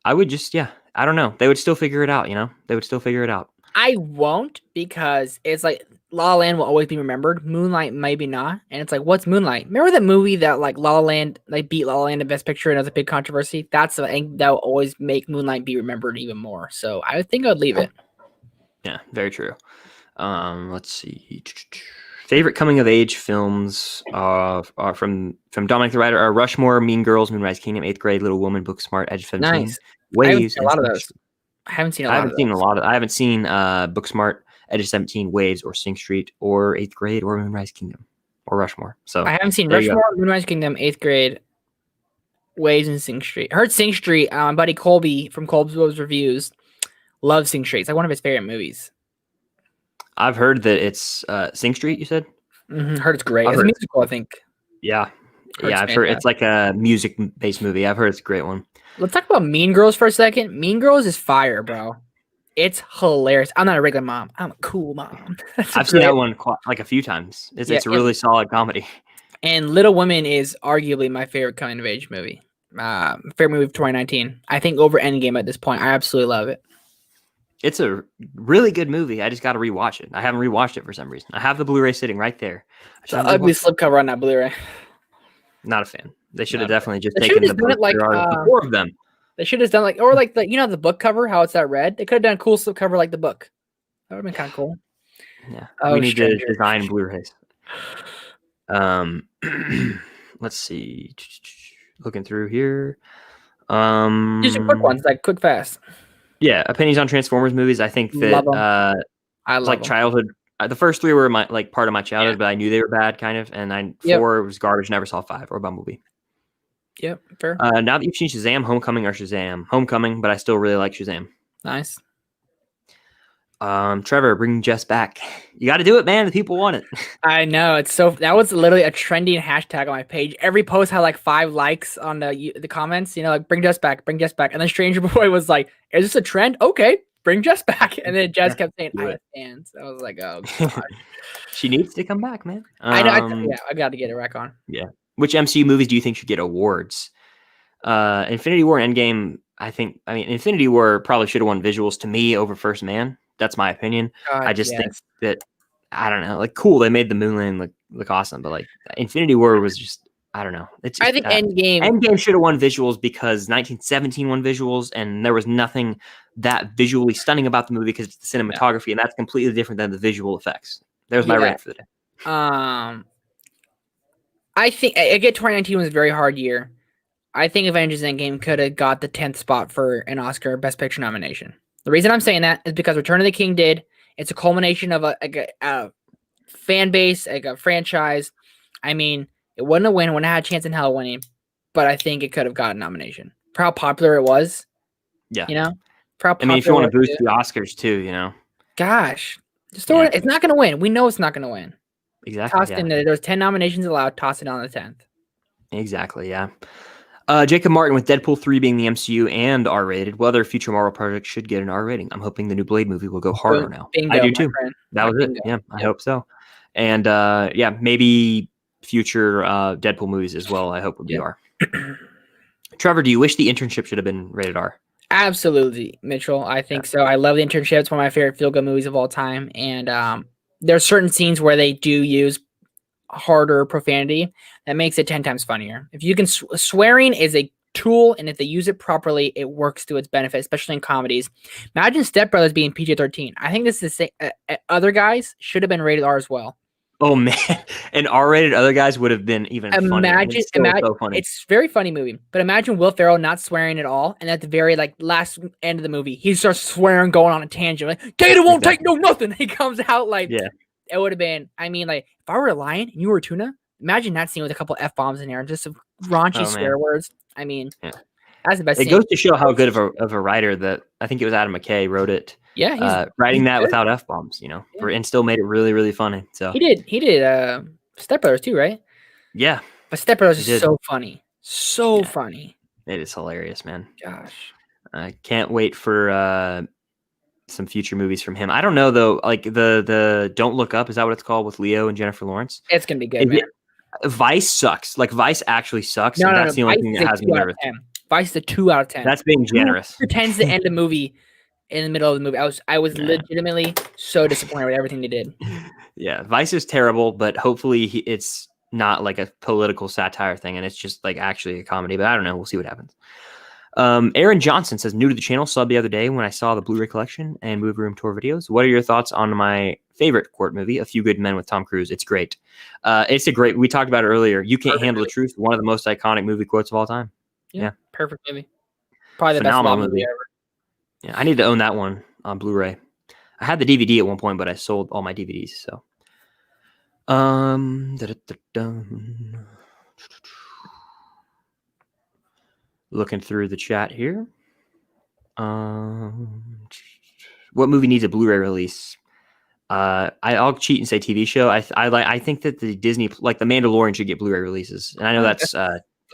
I would just, I don't know. They would still figure it out, They would still figure it out. I won't, because it's like La La Land will always be remembered. Moonlight maybe not. And it's like, what's Moonlight? Remember that movie that like La La Land, like beat La La Land in Best Picture and it was a big controversy? That will always make Moonlight be remembered even more. So I think I'd leave it. Yeah, very true. Let's see. Favorite coming of age films are from Dominic the Writer are Rushmore, Mean Girls, Moonrise Kingdom, 8th Grade, Little Woman, Booksmart, Edge of 17, nice. Waves. A lot of those. I haven't seen a lot. I haven't seen Booksmart, Edge of 17, Waves, or Sing Street, or 8th Grade, or Moonrise Kingdom, or Rushmore. So I haven't seen Rushmore, Moonrise Kingdom, 8th Grade, Waves, and Sing Street. I heard Sing Street. Buddy Colby from Colby's Reviews loves Sing Street. It's like one of his favorite movies. I've heard that it's Sing Street. You said? Mm-hmm. Heard it's great. It's a musical, I think. Yeah, I've heard it's like a music-based movie. I've heard it's a great one. Let's talk about Mean Girls for a second. Mean Girls is fire, bro. It's hilarious. I'm not a regular mom. I'm a cool mom. I've seen that one like a few times. It's a really solid comedy. And Little Women is arguably my favorite coming of age movie. Favorite movie of 2019. I think over Endgame at this point. I absolutely love it. It's a really good movie. I just got to rewatch it. I haven't rewatched it for some reason. I have the Blu-ray sitting right there. The ugly slipcover on that Blu-ray. Not a fan. They should have definitely just taken the book. Like, there are 4 of them. They should have done like, or like the book cover, how it's that red. They could have done a cool slipcover like the book. That would have been kind of cool. Yeah, we need to design Blu-rays. Let's see. Looking through here. Just a quick ones, like quick, fast. Yeah, opinions on Transformers movies. I think that I love like childhood. The first 3 were part of my childhood, but I knew they were bad, kind of. And 4 was garbage. Never saw 5 or Bumblebee. Yep, fair. Now that you've seen Shazam, Homecoming or Shazam? Homecoming, but I still really like Shazam. Nice. Trevor, bring Jess back. You got to do it, man. The people want it. I know. That was literally a trending hashtag on my page. Every post had like 5 likes on the comments, like bring Jess back, bring Jess back. And then Stranger Boy was like, is this a trend? Okay, bring Jess back. And then Jess kept saying, I stand. So I was like, oh, God. She needs to come back, man. I know. I got to get it back on. Yeah. Which MCU movies do you think should get awards? Infinity War and Endgame, I mean, Infinity War probably should have won visuals to me over First Man. That's my opinion. God, I just yes. think that, I don't know, like, cool, they made the moon landing look awesome, but like Infinity War was just, I don't know. It's just, I think Endgame should have won visuals because 1917 won visuals, and there was nothing that visually stunning about the movie because it's the cinematography, and that's completely different than the visual effects. There's my rant for the day. I think I get 2019 was a very hard year. I think Avengers Endgame could have got the 10th spot for an Oscar Best Picture nomination. The reason I'm saying that is because Return of the King did. It's a culmination of a fan base, like a franchise. I mean, it wasn't a win. It wouldn't have had a chance in hell winning, but I think it could have gotten a nomination for how popular it was. Yeah. You know? For how I mean, if you want to boost the Oscars too, you know. Gosh. It's not going to win. We know it's not going to win. Exactly. Tossed in there. There's 10 nominations allowed. Toss it on the 10th. Exactly, yeah. Jacob Martin with Deadpool 3 being the MCU and R-rated. Whether future Marvel projects should get an R rating. I'm hoping the new Blade movie will go harder now. Bingo, I do too. Friend. That was it. Yeah, I hope so. And yeah, maybe future Deadpool movies as well. I hope would be R. Trevor, do you wish the internship should have been rated R? Absolutely, Mitchell. I think so. I love the internship. It's one of my favorite feel-good movies of all time. And there are certain scenes where they do use harder profanity that makes it 10 times funnier. If you can, swearing is a tool, and if they use it properly, it works to its benefit, especially in comedies. Imagine Step Brothers being PG-13. I think this is the same. Other guys should have been rated R as well. Oh man, and R-rated other guys would have been even funnier. It's so funny. It's a very funny movie, but imagine Will Ferrell not swearing at all, and at the very last end of the movie, he starts swearing, going on a tangent, like "Gator won't take no nothing." He comes out like, it would have been. I mean, like if I were a lion and you were a tuna, imagine that scene with a couple F-bombs in there and just some raunchy swear words. I mean, that's the best. It goes to show how good of a writer that I think it was Adam McKay wrote it. Yeah, writing that without F-bombs, you know, and still made it really, really funny. So he did Step Brothers too, right? Yeah. But Step Brothers is so funny. So funny. It is hilarious, man. Gosh. I can't wait for some future movies from him. I don't know though, like the Don't Look Up, is that what it's called, with Leo and Jennifer Lawrence? It's gonna be good, man. Vice sucks. Like Vice actually sucks. No, that's the only thing that has me nervous. Vice is a 2 out of 10. That's being generous. Who pretends to end the movie in the middle of the movie? I was legitimately so disappointed with everything they did. Yeah, Vice is terrible, but hopefully it's not like a political satire thing, and it's just like actually a comedy. But I don't know. We'll see what happens. Aaron Johnson says, new to the channel, subbed the other day when I saw the Blu-ray collection and movie room tour videos. What are your thoughts on my favorite court movie, A Few Good Men with Tom Cruise? It's great. We talked about it earlier. You Can't Handle the Truth, one of the most iconic movie quotes of all time. Yeah. Perfect movie. Probably the best movie ever. Yeah, I need to own that one on Blu-ray. I had the DVD at one point, but I sold all my DVDs. So, looking through the chat here. What movie needs a Blu-ray release? I'll cheat and say TV show. I think that the Disney, like the Mandalorian, should get Blu-ray releases, and I know that's.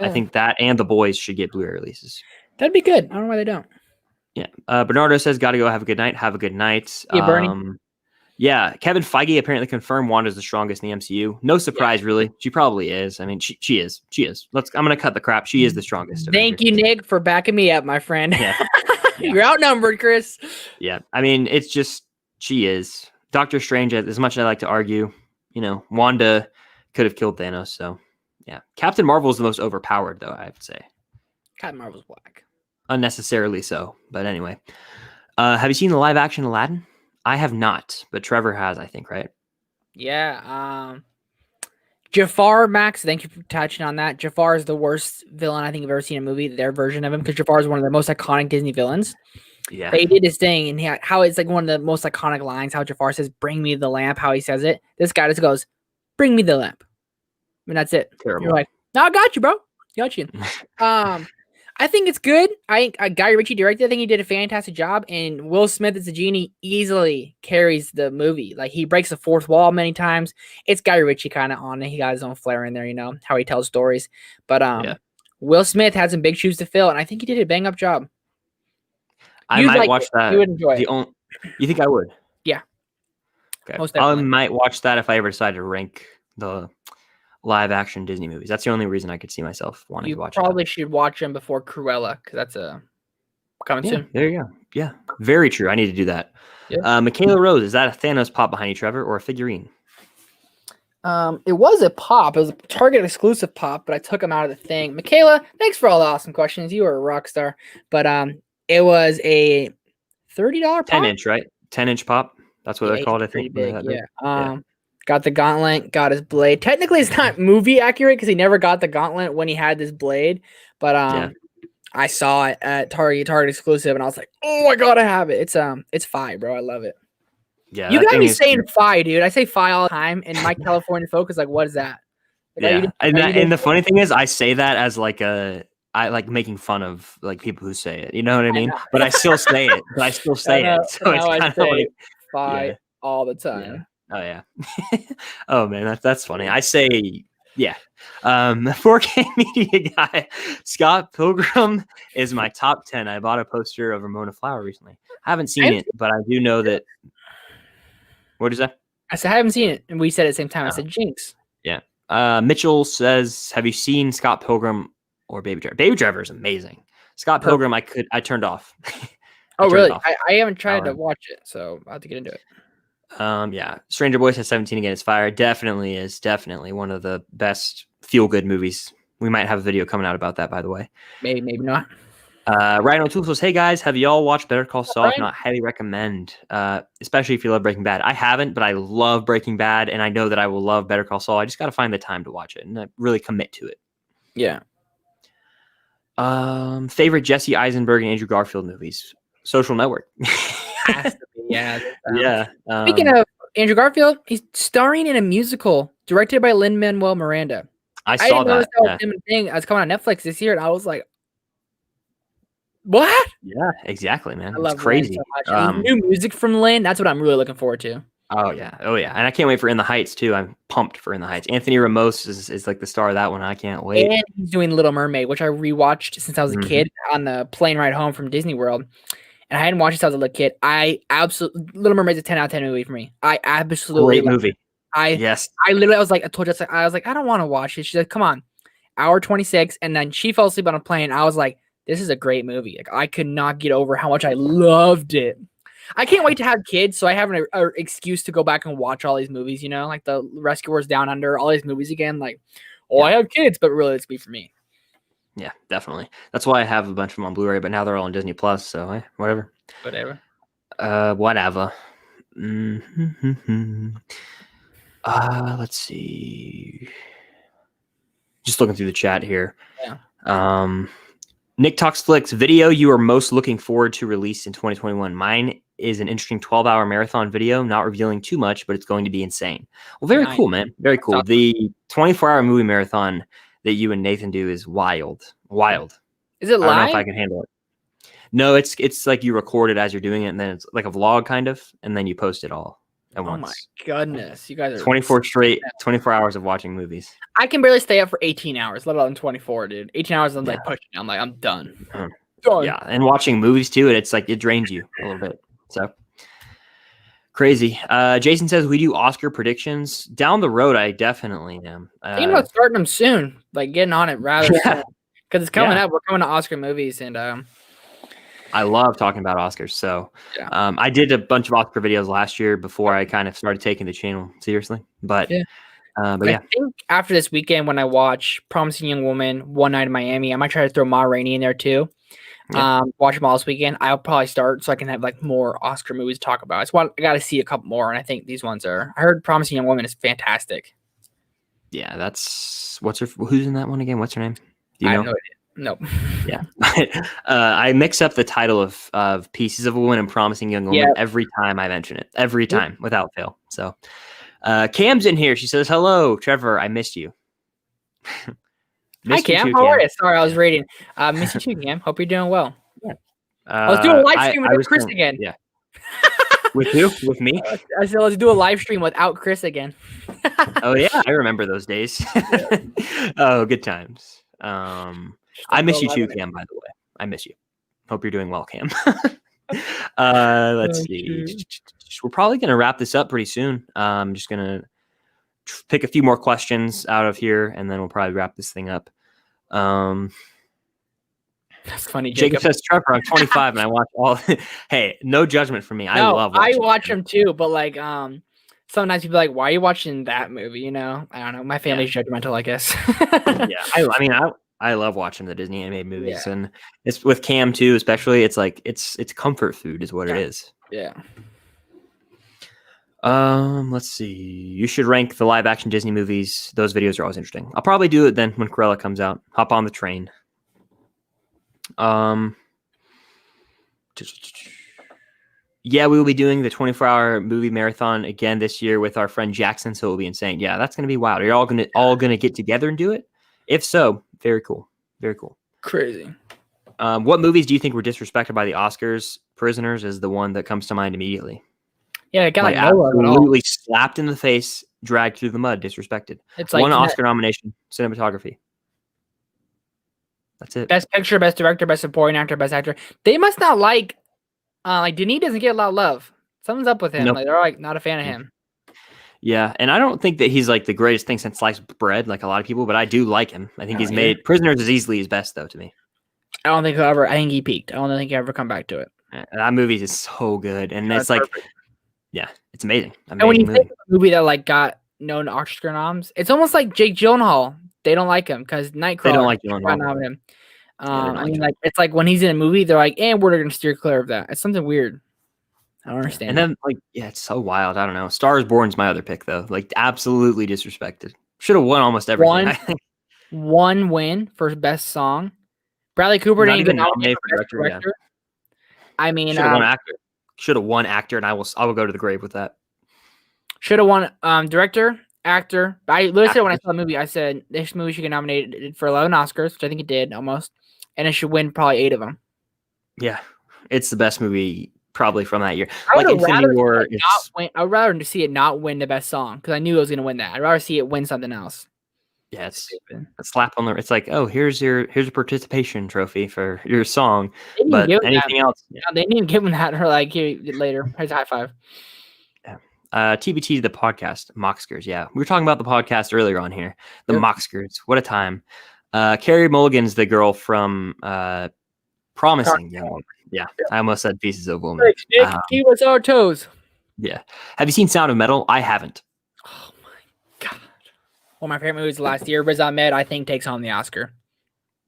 I think that and The Boys should get Blu-ray releases. That'd be good. I don't know why they don't. Yeah. Bernardo says, "Gotta go. Have a good night. Have a good night." Yeah, Bernie. Yeah. Kevin Feige apparently confirmed Wanda's the strongest in the MCU. No surprise, really. She probably is. I mean, she is. She is. I'm gonna cut the crap. She is the strongest. Thank you, Nick, for backing me up, my friend. Yeah. You're outnumbered, Chris. Yeah. I mean, it's just she is. Doctor Strange, as much as I like to argue, you know, Wanda could have killed Thanos. So, yeah. Captain Marvel is the most overpowered, though, I have to say. Captain Marvel's black. Unnecessarily so. But anyway. Have you seen the live action Aladdin? I have not, but Trevor has, I think, right? Yeah. Jafar, Max, thank you for touching on that. Jafar is the worst villain I think I've ever seen in a movie, their version of him, because Jafar is one of the most iconic Disney villains. Yeah. They did this thing, and how it's like one of the most iconic lines, how Jafar says, "Bring me the lamp," how he says it. This guy just goes, "Bring me the lamp." I mean, that's it. Terrible. You're like, "No, I got you, bro. Got you." I think it's good. Guy Ritchie directed. I think he did a fantastic job, and Will Smith as the genie easily carries the movie. Like, he breaks the fourth wall many times. It's Guy Ritchie kind of on it. He got his own flair in there, you know, how he tells stories. But Will Smith had some big shoes to fill, and I think he did a bang up job. I might watch that. You would enjoy it. You think I would? Yeah. Okay. I might watch that if I ever decide to rank the live action Disney movies. That's the only reason I could see myself wanting to watch. You probably should watch them before Cruella because that's coming soon. There you go. Yeah, very true. I need to do that. Yeah. Michaela Rose, is that a Thanos pop behind you, Trevor, or a figurine? It was a pop. It was a Target exclusive pop, but I took them out of the thing. Michaela, thanks for all the awesome questions. You are a rock star. But it was a $30 pop. 10-inch, right? 10-inch pop. That's what they're called, I think. Pretty big, yeah. Got the gauntlet, got his blade. Technically, it's not movie accurate because he never got the gauntlet when he had this blade. But I saw it at Target exclusive, and I was like, "Oh my god, I have it!" It's fire, bro. I love it. Yeah, you got me saying "fi," dude. I say "fi" all the time, and my California folk is like, "What is that?" Like, and the funny thing is, I say that as like I like making fun of like people who say it. You know what I mean? But I still say it. So it's kind of like "fi" all the time. Yeah. Oh yeah. Oh man, that's funny. I say yeah. 4K media guy Scott Pilgrim is my top 10. I bought a poster of Ramona Flower recently. I haven't seen it, but I do know that. What is that? I said I haven't seen it, and we said at the same time. I said Jinx. Yeah. Mitchell says, "Have you seen Scott Pilgrim or Baby Driver?" Baby Driver is amazing. Scott Pilgrim, I turned off. Oh really? I haven't tried to watch it, so I'll have to get into it. Yeah. Stranger Boy says 17 Again is fire. Definitely is. Definitely one of the best feel-good movies. We might have a video coming out about that, by the way. Maybe not. Ryan O'Toole says, "Hey guys, have y'all watched Better Call Saul? If not, highly recommend. Especially if you love Breaking Bad. I haven't, but I love Breaking Bad, and I know that I will love Better Call Saul. I just got to find the time to watch it and really commit to it." Yeah. Favorite Jesse Eisenberg and Andrew Garfield movies? Social Network. Yeah. Yeah. Speaking of Andrew Garfield, he's starring in a musical directed by Lin-Manuel Miranda. I saw that. Thing. I was coming on Netflix this year, and I was like, "What?" Yeah, exactly, man. I love it's crazy. So new music from Lin. That's what I'm really looking forward to. Oh yeah, and I can't wait for In the Heights too. I'm pumped for In the Heights. Anthony Ramos is like the star of that one. I can't wait. And he's doing Little Mermaid, which I rewatched since I was a kid on the plane ride home from Disney World. And I hadn't watched it since I was a little kid. I absolutely Little Mermaid's a 10 out of 10 movie for me. I absolutely great movie. I literally was like, I told Jessica, I was like, I don't want to watch it. She's like, come on, hour 26, and then she fell asleep on a plane. I was like, this is a great movie. Like I could not get over how much I loved it. I can't wait to have kids, so I have an excuse to go back and watch all these movies. You know, like the Rescuers Down Under, all these movies again. Like, I have kids, but really, it's me for me. Yeah, definitely. That's why I have a bunch of them on Blu-ray, but now they're all on Disney Plus. So whatever. Whatever. Let's see. Just looking through the chat here. Yeah. Nick Talks Flicks video you are most looking forward to release in 2021. Mine is an interesting 12-hour marathon video, not revealing too much, but it's going to be insane. Well, very cool, man. Very cool. Awesome. The 24-hour movie marathon that you and Nathan do is wild. Is it live? I don't know if I can handle it. No, it's like you record it as you're doing it, and then it's like a vlog kind of, and then you post it all at once. Oh my goodness, you guys are 24 hours of watching movies. I can barely stay up for 18 hours, let alone 24, dude. 18 hours, I'm like pushing. I'm like, I'm done. Done. Yeah, and watching movies too, it's like it drains you a little bit. So crazy. Jason says we do Oscar predictions down the road. I definitely am. Thinking about starting them soon, like getting on it rather soon, because it's coming up. We're coming to Oscar movies, and I love talking about Oscars. So I did a bunch of Oscar videos last year before I kind of started taking the channel seriously. But I think after this weekend, when I watch Promising Young Woman, One Night in Miami, I might try to throw Ma Rainey in there too. Watch them all this weekend. I'll probably start so I can have like more Oscar movies to talk about. I got to see a couple more, and I think these ones are. I heard Promising Young Woman is fantastic. Yeah, that's who's in that one again? What's her name? Do you know? I have no idea. Nope. Yeah. I mix up the title of Pieces of a Woman and Promising Young Woman every time I mention it. Every time, without fail. So Cam's in here. She says, "Hello, Trevor. I missed you." Hi, Cam. How are you? Sorry, I was reading. Miss you too, Cam. Hope you're doing well. Yeah. I was doing a live stream without Chris again. Yeah. With who? With me? I said, let's do a live stream without Chris again. Oh, yeah. I remember those days. Oh, good times. I miss you too, Cam, by the way. I miss you. Hope you're doing well, Cam. Let's see. We're probably going to wrap this up pretty soon. I'm just going to pick a few more questions out of here, and then we'll probably wrap this thing up. That's funny. Jacob says, Trevor, I'm 25 and I watch all. Hey, no judgment from me. I love watching. I watch them too, but like sometimes people are like, why are you watching that movie? You know, I don't know. My family's judgmental, I guess. Yeah, I love watching the Disney animated movies, and it's with Cam too, especially. It's like it's comfort food, is what it is. Yeah. Let's see. You should rank the live action Disney movies. Those videos are always interesting. I'll probably do it then when Cruella comes out. Hop on the train. Yeah, we will be doing the 24-hour movie marathon again this year with our friend Jackson, so it will be insane. Yeah, that's gonna be wild. Are you all gonna get together and do it? If so, very cool. Very cool. Crazy. What movies do you think were disrespected by the Oscars? Prisoners is the one that comes to mind immediately. Yeah, it got like absolutely slapped in the face, dragged through the mud, disrespected. It's like one Oscar nomination, cinematography. That's it. Best picture, best director, best supporting actor, best actor. They must not like Denis doesn't get a lot of love. Something's up with him. Nope. Like they're like not a fan of him. Yeah, and I don't think that he's like the greatest thing since sliced bread, like a lot of people, but I do like him. I think he's made Prisoners is easily his best though to me. I don't think he'll ever. I think he peaked. I don't think he'll ever come back to it. That movie is so good, and it's like, perfect. Yeah, it's amazing. And when you think of a movie that like got known Oscar noms, it's almost like Jake Gyllenhaal. They don't like him because Nightcrawler. They don't like Gyllenhaal. I mean, like it's like when he's in a movie, they're like, "And we're gonna steer clear of that." It's something weird. I don't understand. And then, like, yeah, it's so wild. I don't know. Star is Born's my other pick, though. Like, absolutely disrespected. Should have won almost everything. One win for best song. Bradley Cooper didn't even nominate for best director. I mean, should have won actor. Should have won actor, and I will go to the grave with that. Should have won director, actor. I literally said when I saw the movie, I said this movie should get nominated for 11 Oscars, which I think it did almost, and it should win probably 8 of them. Yeah, it's the best movie. Probably from that year. I would rather see it not win the best song because I knew it was going to win that. I'd rather see it win something else. Yeah, it's a slap on the. It's like, oh, here's a participation trophy for your song, but anything else? Yeah. No, they didn't give him that. Or like, here later, here's a high five. Yeah. TBT the podcast Moxkers. Yeah, we were talking about the podcast earlier on here. The Moxkers. What a time. Carrie Mulligan's the girl from Promising Young Woman. Yeah, I almost said Pieces of Woman. Keep us our toes. Yeah. Have you seen Sound of Metal? I haven't. Oh my god. One of my favorite movies last year. Riz Ahmed, I think, takes home the Oscar.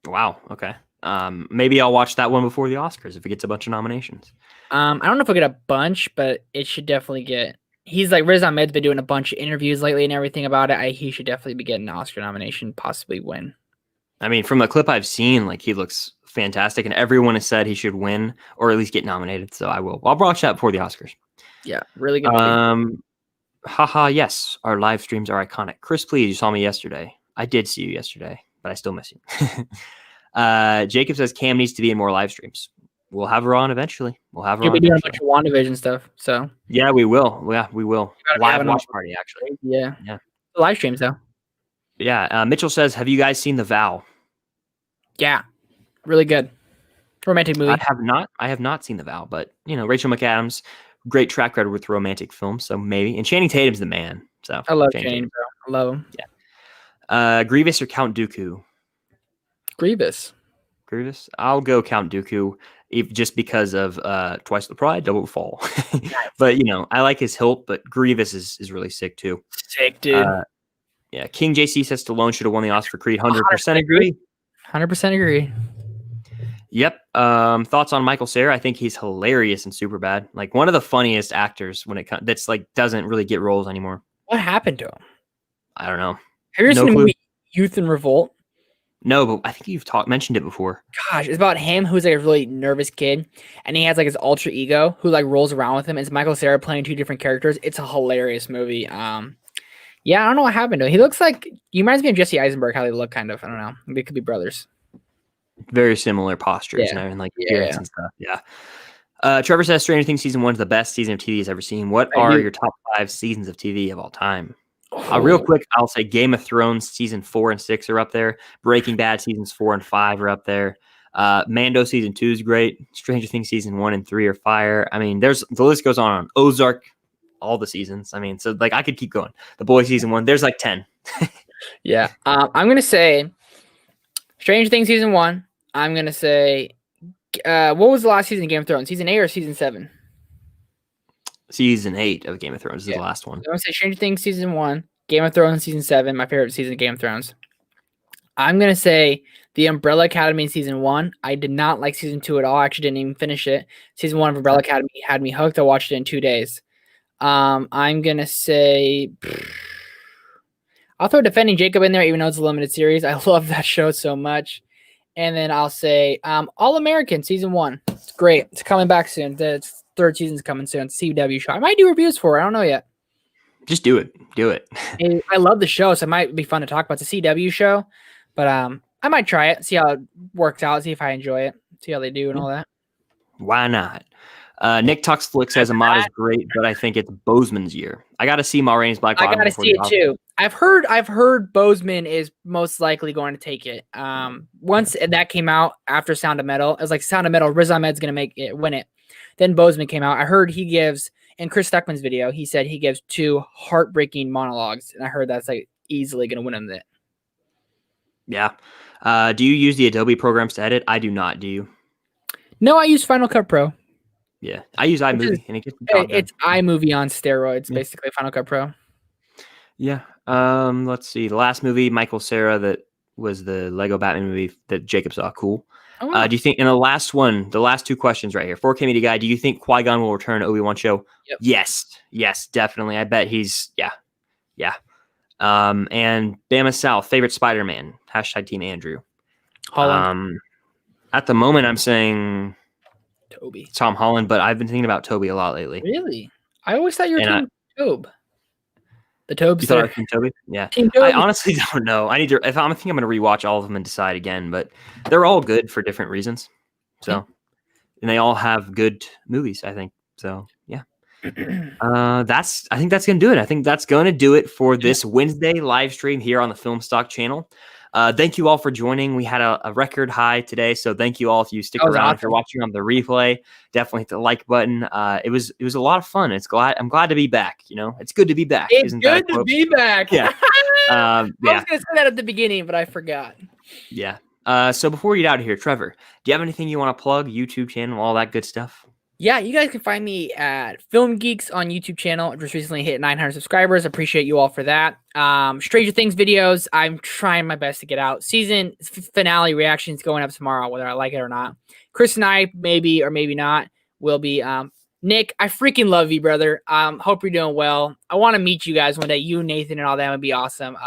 Wow. Okay. Maybe I'll watch that one before the Oscars if it gets a bunch of nominations. I don't know if we'll get a bunch, but it should definitely get. He's like Riz Ahmed's been doing a bunch of interviews lately and everything about it. He should definitely be getting an Oscar nomination, possibly win. I mean, from the clip I've seen, like he looks fantastic, and everyone has said he should win or at least get nominated. So I'll watch that before the Oscars. Yeah, really good. Yes, our live streams are iconic. Chris, please, you saw me yesterday. I did see you yesterday, but I still miss you. Jacob says Cam needs to be in more live streams. We'll have her on eventually. You'll be doing a bunch of WandaVision stuff. So yeah, we will. Yeah, we will. Live watch party, actually. Yeah. Live streams though. Yeah. Mitchell says, have you guys seen The Vow? Yeah. Really good. Romantic movie. I have not seen The Vow, but Rachel McAdams, great track record with romantic films, so maybe. And Channing Tatum's the man. So I love Channing, bro. I love him. Yeah. Grievous or Count Dooku? Grievous. I'll go Count Dooku, just because of Twice the Pride, Double the Fall. But I like his hilt, but Grievous is really sick too. Sick, dude. Yeah. King JC says Stallone should have won the Oscar for Creed. 100% agree. 100% agree. Yep. Thoughts on Michael Cera? I think he's hilarious in Superbad. Like one of the funniest actors when it comes. That's like doesn't really get roles anymore. What happened to him? I don't know. Have you ever seen the movie Youth in Revolt? No, but I think you've mentioned it before. Gosh, it's about him who's like a really nervous kid, and he has like his alter ego who like rolls around with him. It's Michael Cera playing 2 different characters. It's a hilarious movie. Yeah, I don't know what happened to him. He looks like he reminds me of Jesse Eisenberg. How they look, kind of. I don't know. Maybe it could be brothers. Very similar postures and like appearance and stuff. Yeah. Trevor says Stranger Things season 1 is the best season of TV he's ever seen. What are your top 5 seasons of TV of all time? Real quick, I'll say Game of Thrones season 4 and 6 are up there. Breaking Bad seasons 4 and 5 are up there. Mando season 2 is great. Stranger Things season 1 and 3 are fire. I mean, the list goes on. Ozark all the seasons. I mean, so like I could keep going. The Boys season 1, there's like 10. Yeah. I'm gonna say Stranger Things season 1. I'm gonna say what was the last season of Game of Thrones? Season 8 or season 7? Season 8 of Game of Thrones is the last one. I'm gonna say Stranger Things season 1, Game of Thrones season 7, my favorite season of Game of Thrones. I'm gonna say The Umbrella Academy season 1. I did not like season 2 at all. I actually didn't even finish it. Season 1 of Umbrella Academy had me hooked. I watched it in 2 days. I'm gonna say I'll throw Defending Jacob in there, even though it's a limited series. I love that show so much. And then I'll say All American season 1. It's great. It's coming back soon. The 3rd season's coming soon. It's a CW show. I might do reviews for it. I don't know yet. Just do it. Do it. I love the show, so it might be fun to talk about. It's a CW show, but I might try it, see how it works out, see if I enjoy it, see how they do and all that. Why not? Nick Talks Flick says a mod is great, but I think it's Bozeman's year. I got to see Ma Rainey's Black Bottom. I got to see it too. I've heard Bozeman is most likely going to take it. Once that came out after Sound of Metal, it was like Sound of Metal, Riz Ahmed's going to win it. Then Bozeman came out. I heard he gives, in Chris Stuckman's video, he said he gives 2 heartbreaking monologues, and I heard that's like easily going to win him it. Yeah. Do you use the Adobe programs to edit? I do not. Do you? No, I use Final Cut Pro. Yeah, I use iMovie, and it's iMovie on steroids, basically Final Cut Pro. Yeah. Let's see. The last movie, Michael Cera, that was the Lego Batman movie that Jacob saw. Cool. Oh, wow. Do you think in the last 2 questions right here, 4K Media Guy, do you think Qui-Gon will return to Obi-Wan show? Yep. Yes, definitely. I bet he's yeah. And Bama South, favorite Spider-Man, # Team Andrew. Holland. At the moment, I'm saying Toby. Tom Holland, but I've been thinking about Toby a lot lately. Really? I always thought you were Team Tobe. The Tobes. You thought I was Team Toby? Yeah. Team Toby. I honestly don't know. I think I'm going to rewatch all of them and decide again, but they're all good for different reasons. So, and they all have good movies, I think. So, yeah. I think that's going to do it. I think that's going to do it for this Wednesday live stream here on the Film Stock channel. Thank you all for joining. We had a record high today, so thank you all. If you stick around, awesome. If you're watching on the replay, definitely hit the like button. It was a lot of fun. I'm glad to be back. You know, it's good to be back. It's good to be back. Yeah. I was gonna say that at the beginning, but I forgot. Yeah. So before we get out of here, Trevor, do you have anything you want to plug? YouTube channel, all that good stuff. Yeah, you guys can find me at Film Geeks on YouTube channel. I just recently hit 900 subscribers. Appreciate you all for that. Stranger Things videos, I'm trying my best to get out. Season finale reactions going up tomorrow, whether I like it or not. Chris and I, maybe or maybe not, will be. Nick, I freaking love you, brother. Hope you're doing well. I want to meet you guys one day. You, Nathan, and all that would be awesome.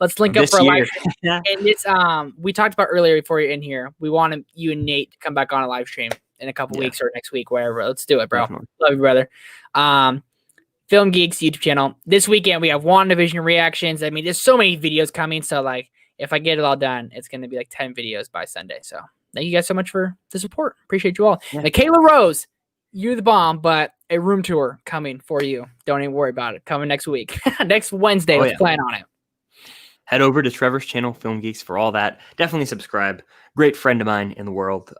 Let's link up for a live stream. And this, we talked about earlier before you're in here. We want you and Nate to come back on a live stream in a couple weeks or next week, wherever. Let's do it, bro. Definitely. Love you, brother. Film Geeks YouTube channel. This weekend we have WandaVision reactions. I mean, there's so many videos coming. So like, if I get it all done, it's going to be like 10 videos by Sunday. So thank you guys so much for the support. Appreciate you all. Yeah. Michaela Rose, you're the bomb, but a room tour coming for you. Don't even worry about it. Coming next week, next Wednesday. Let's plan on it. Head over to Trevor's channel, Film Geeks, for all that. Definitely subscribe. Great friend of mine in the world.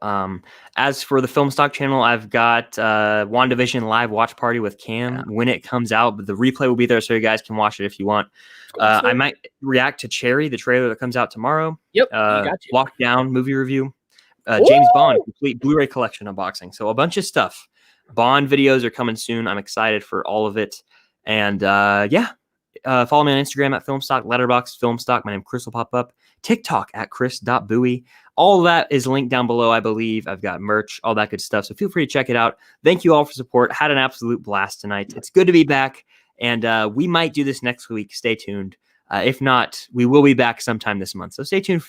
As for the Film Stock channel, I've got WandaVision live watch party with Cam when it comes out. But the replay will be there so you guys can watch it if you want. I might react to Cherry, the trailer that comes out tomorrow. Yep. Lockdown movie review. James Bond, complete Blu-ray collection unboxing. So a bunch of stuff. Bond videos are coming soon. I'm excited for all of it. And follow me on Instagram at Filmstock, Letterboxd Filmstock. My name Chris will pop up. TikTok at Chris.Bowie. All that is linked down below, I believe. I've got merch, all that good stuff. So feel free to check it out. Thank you all for support. Had an absolute blast tonight. It's good to be back. And we might do this next week. Stay tuned. If not, we will be back sometime this month. So stay tuned for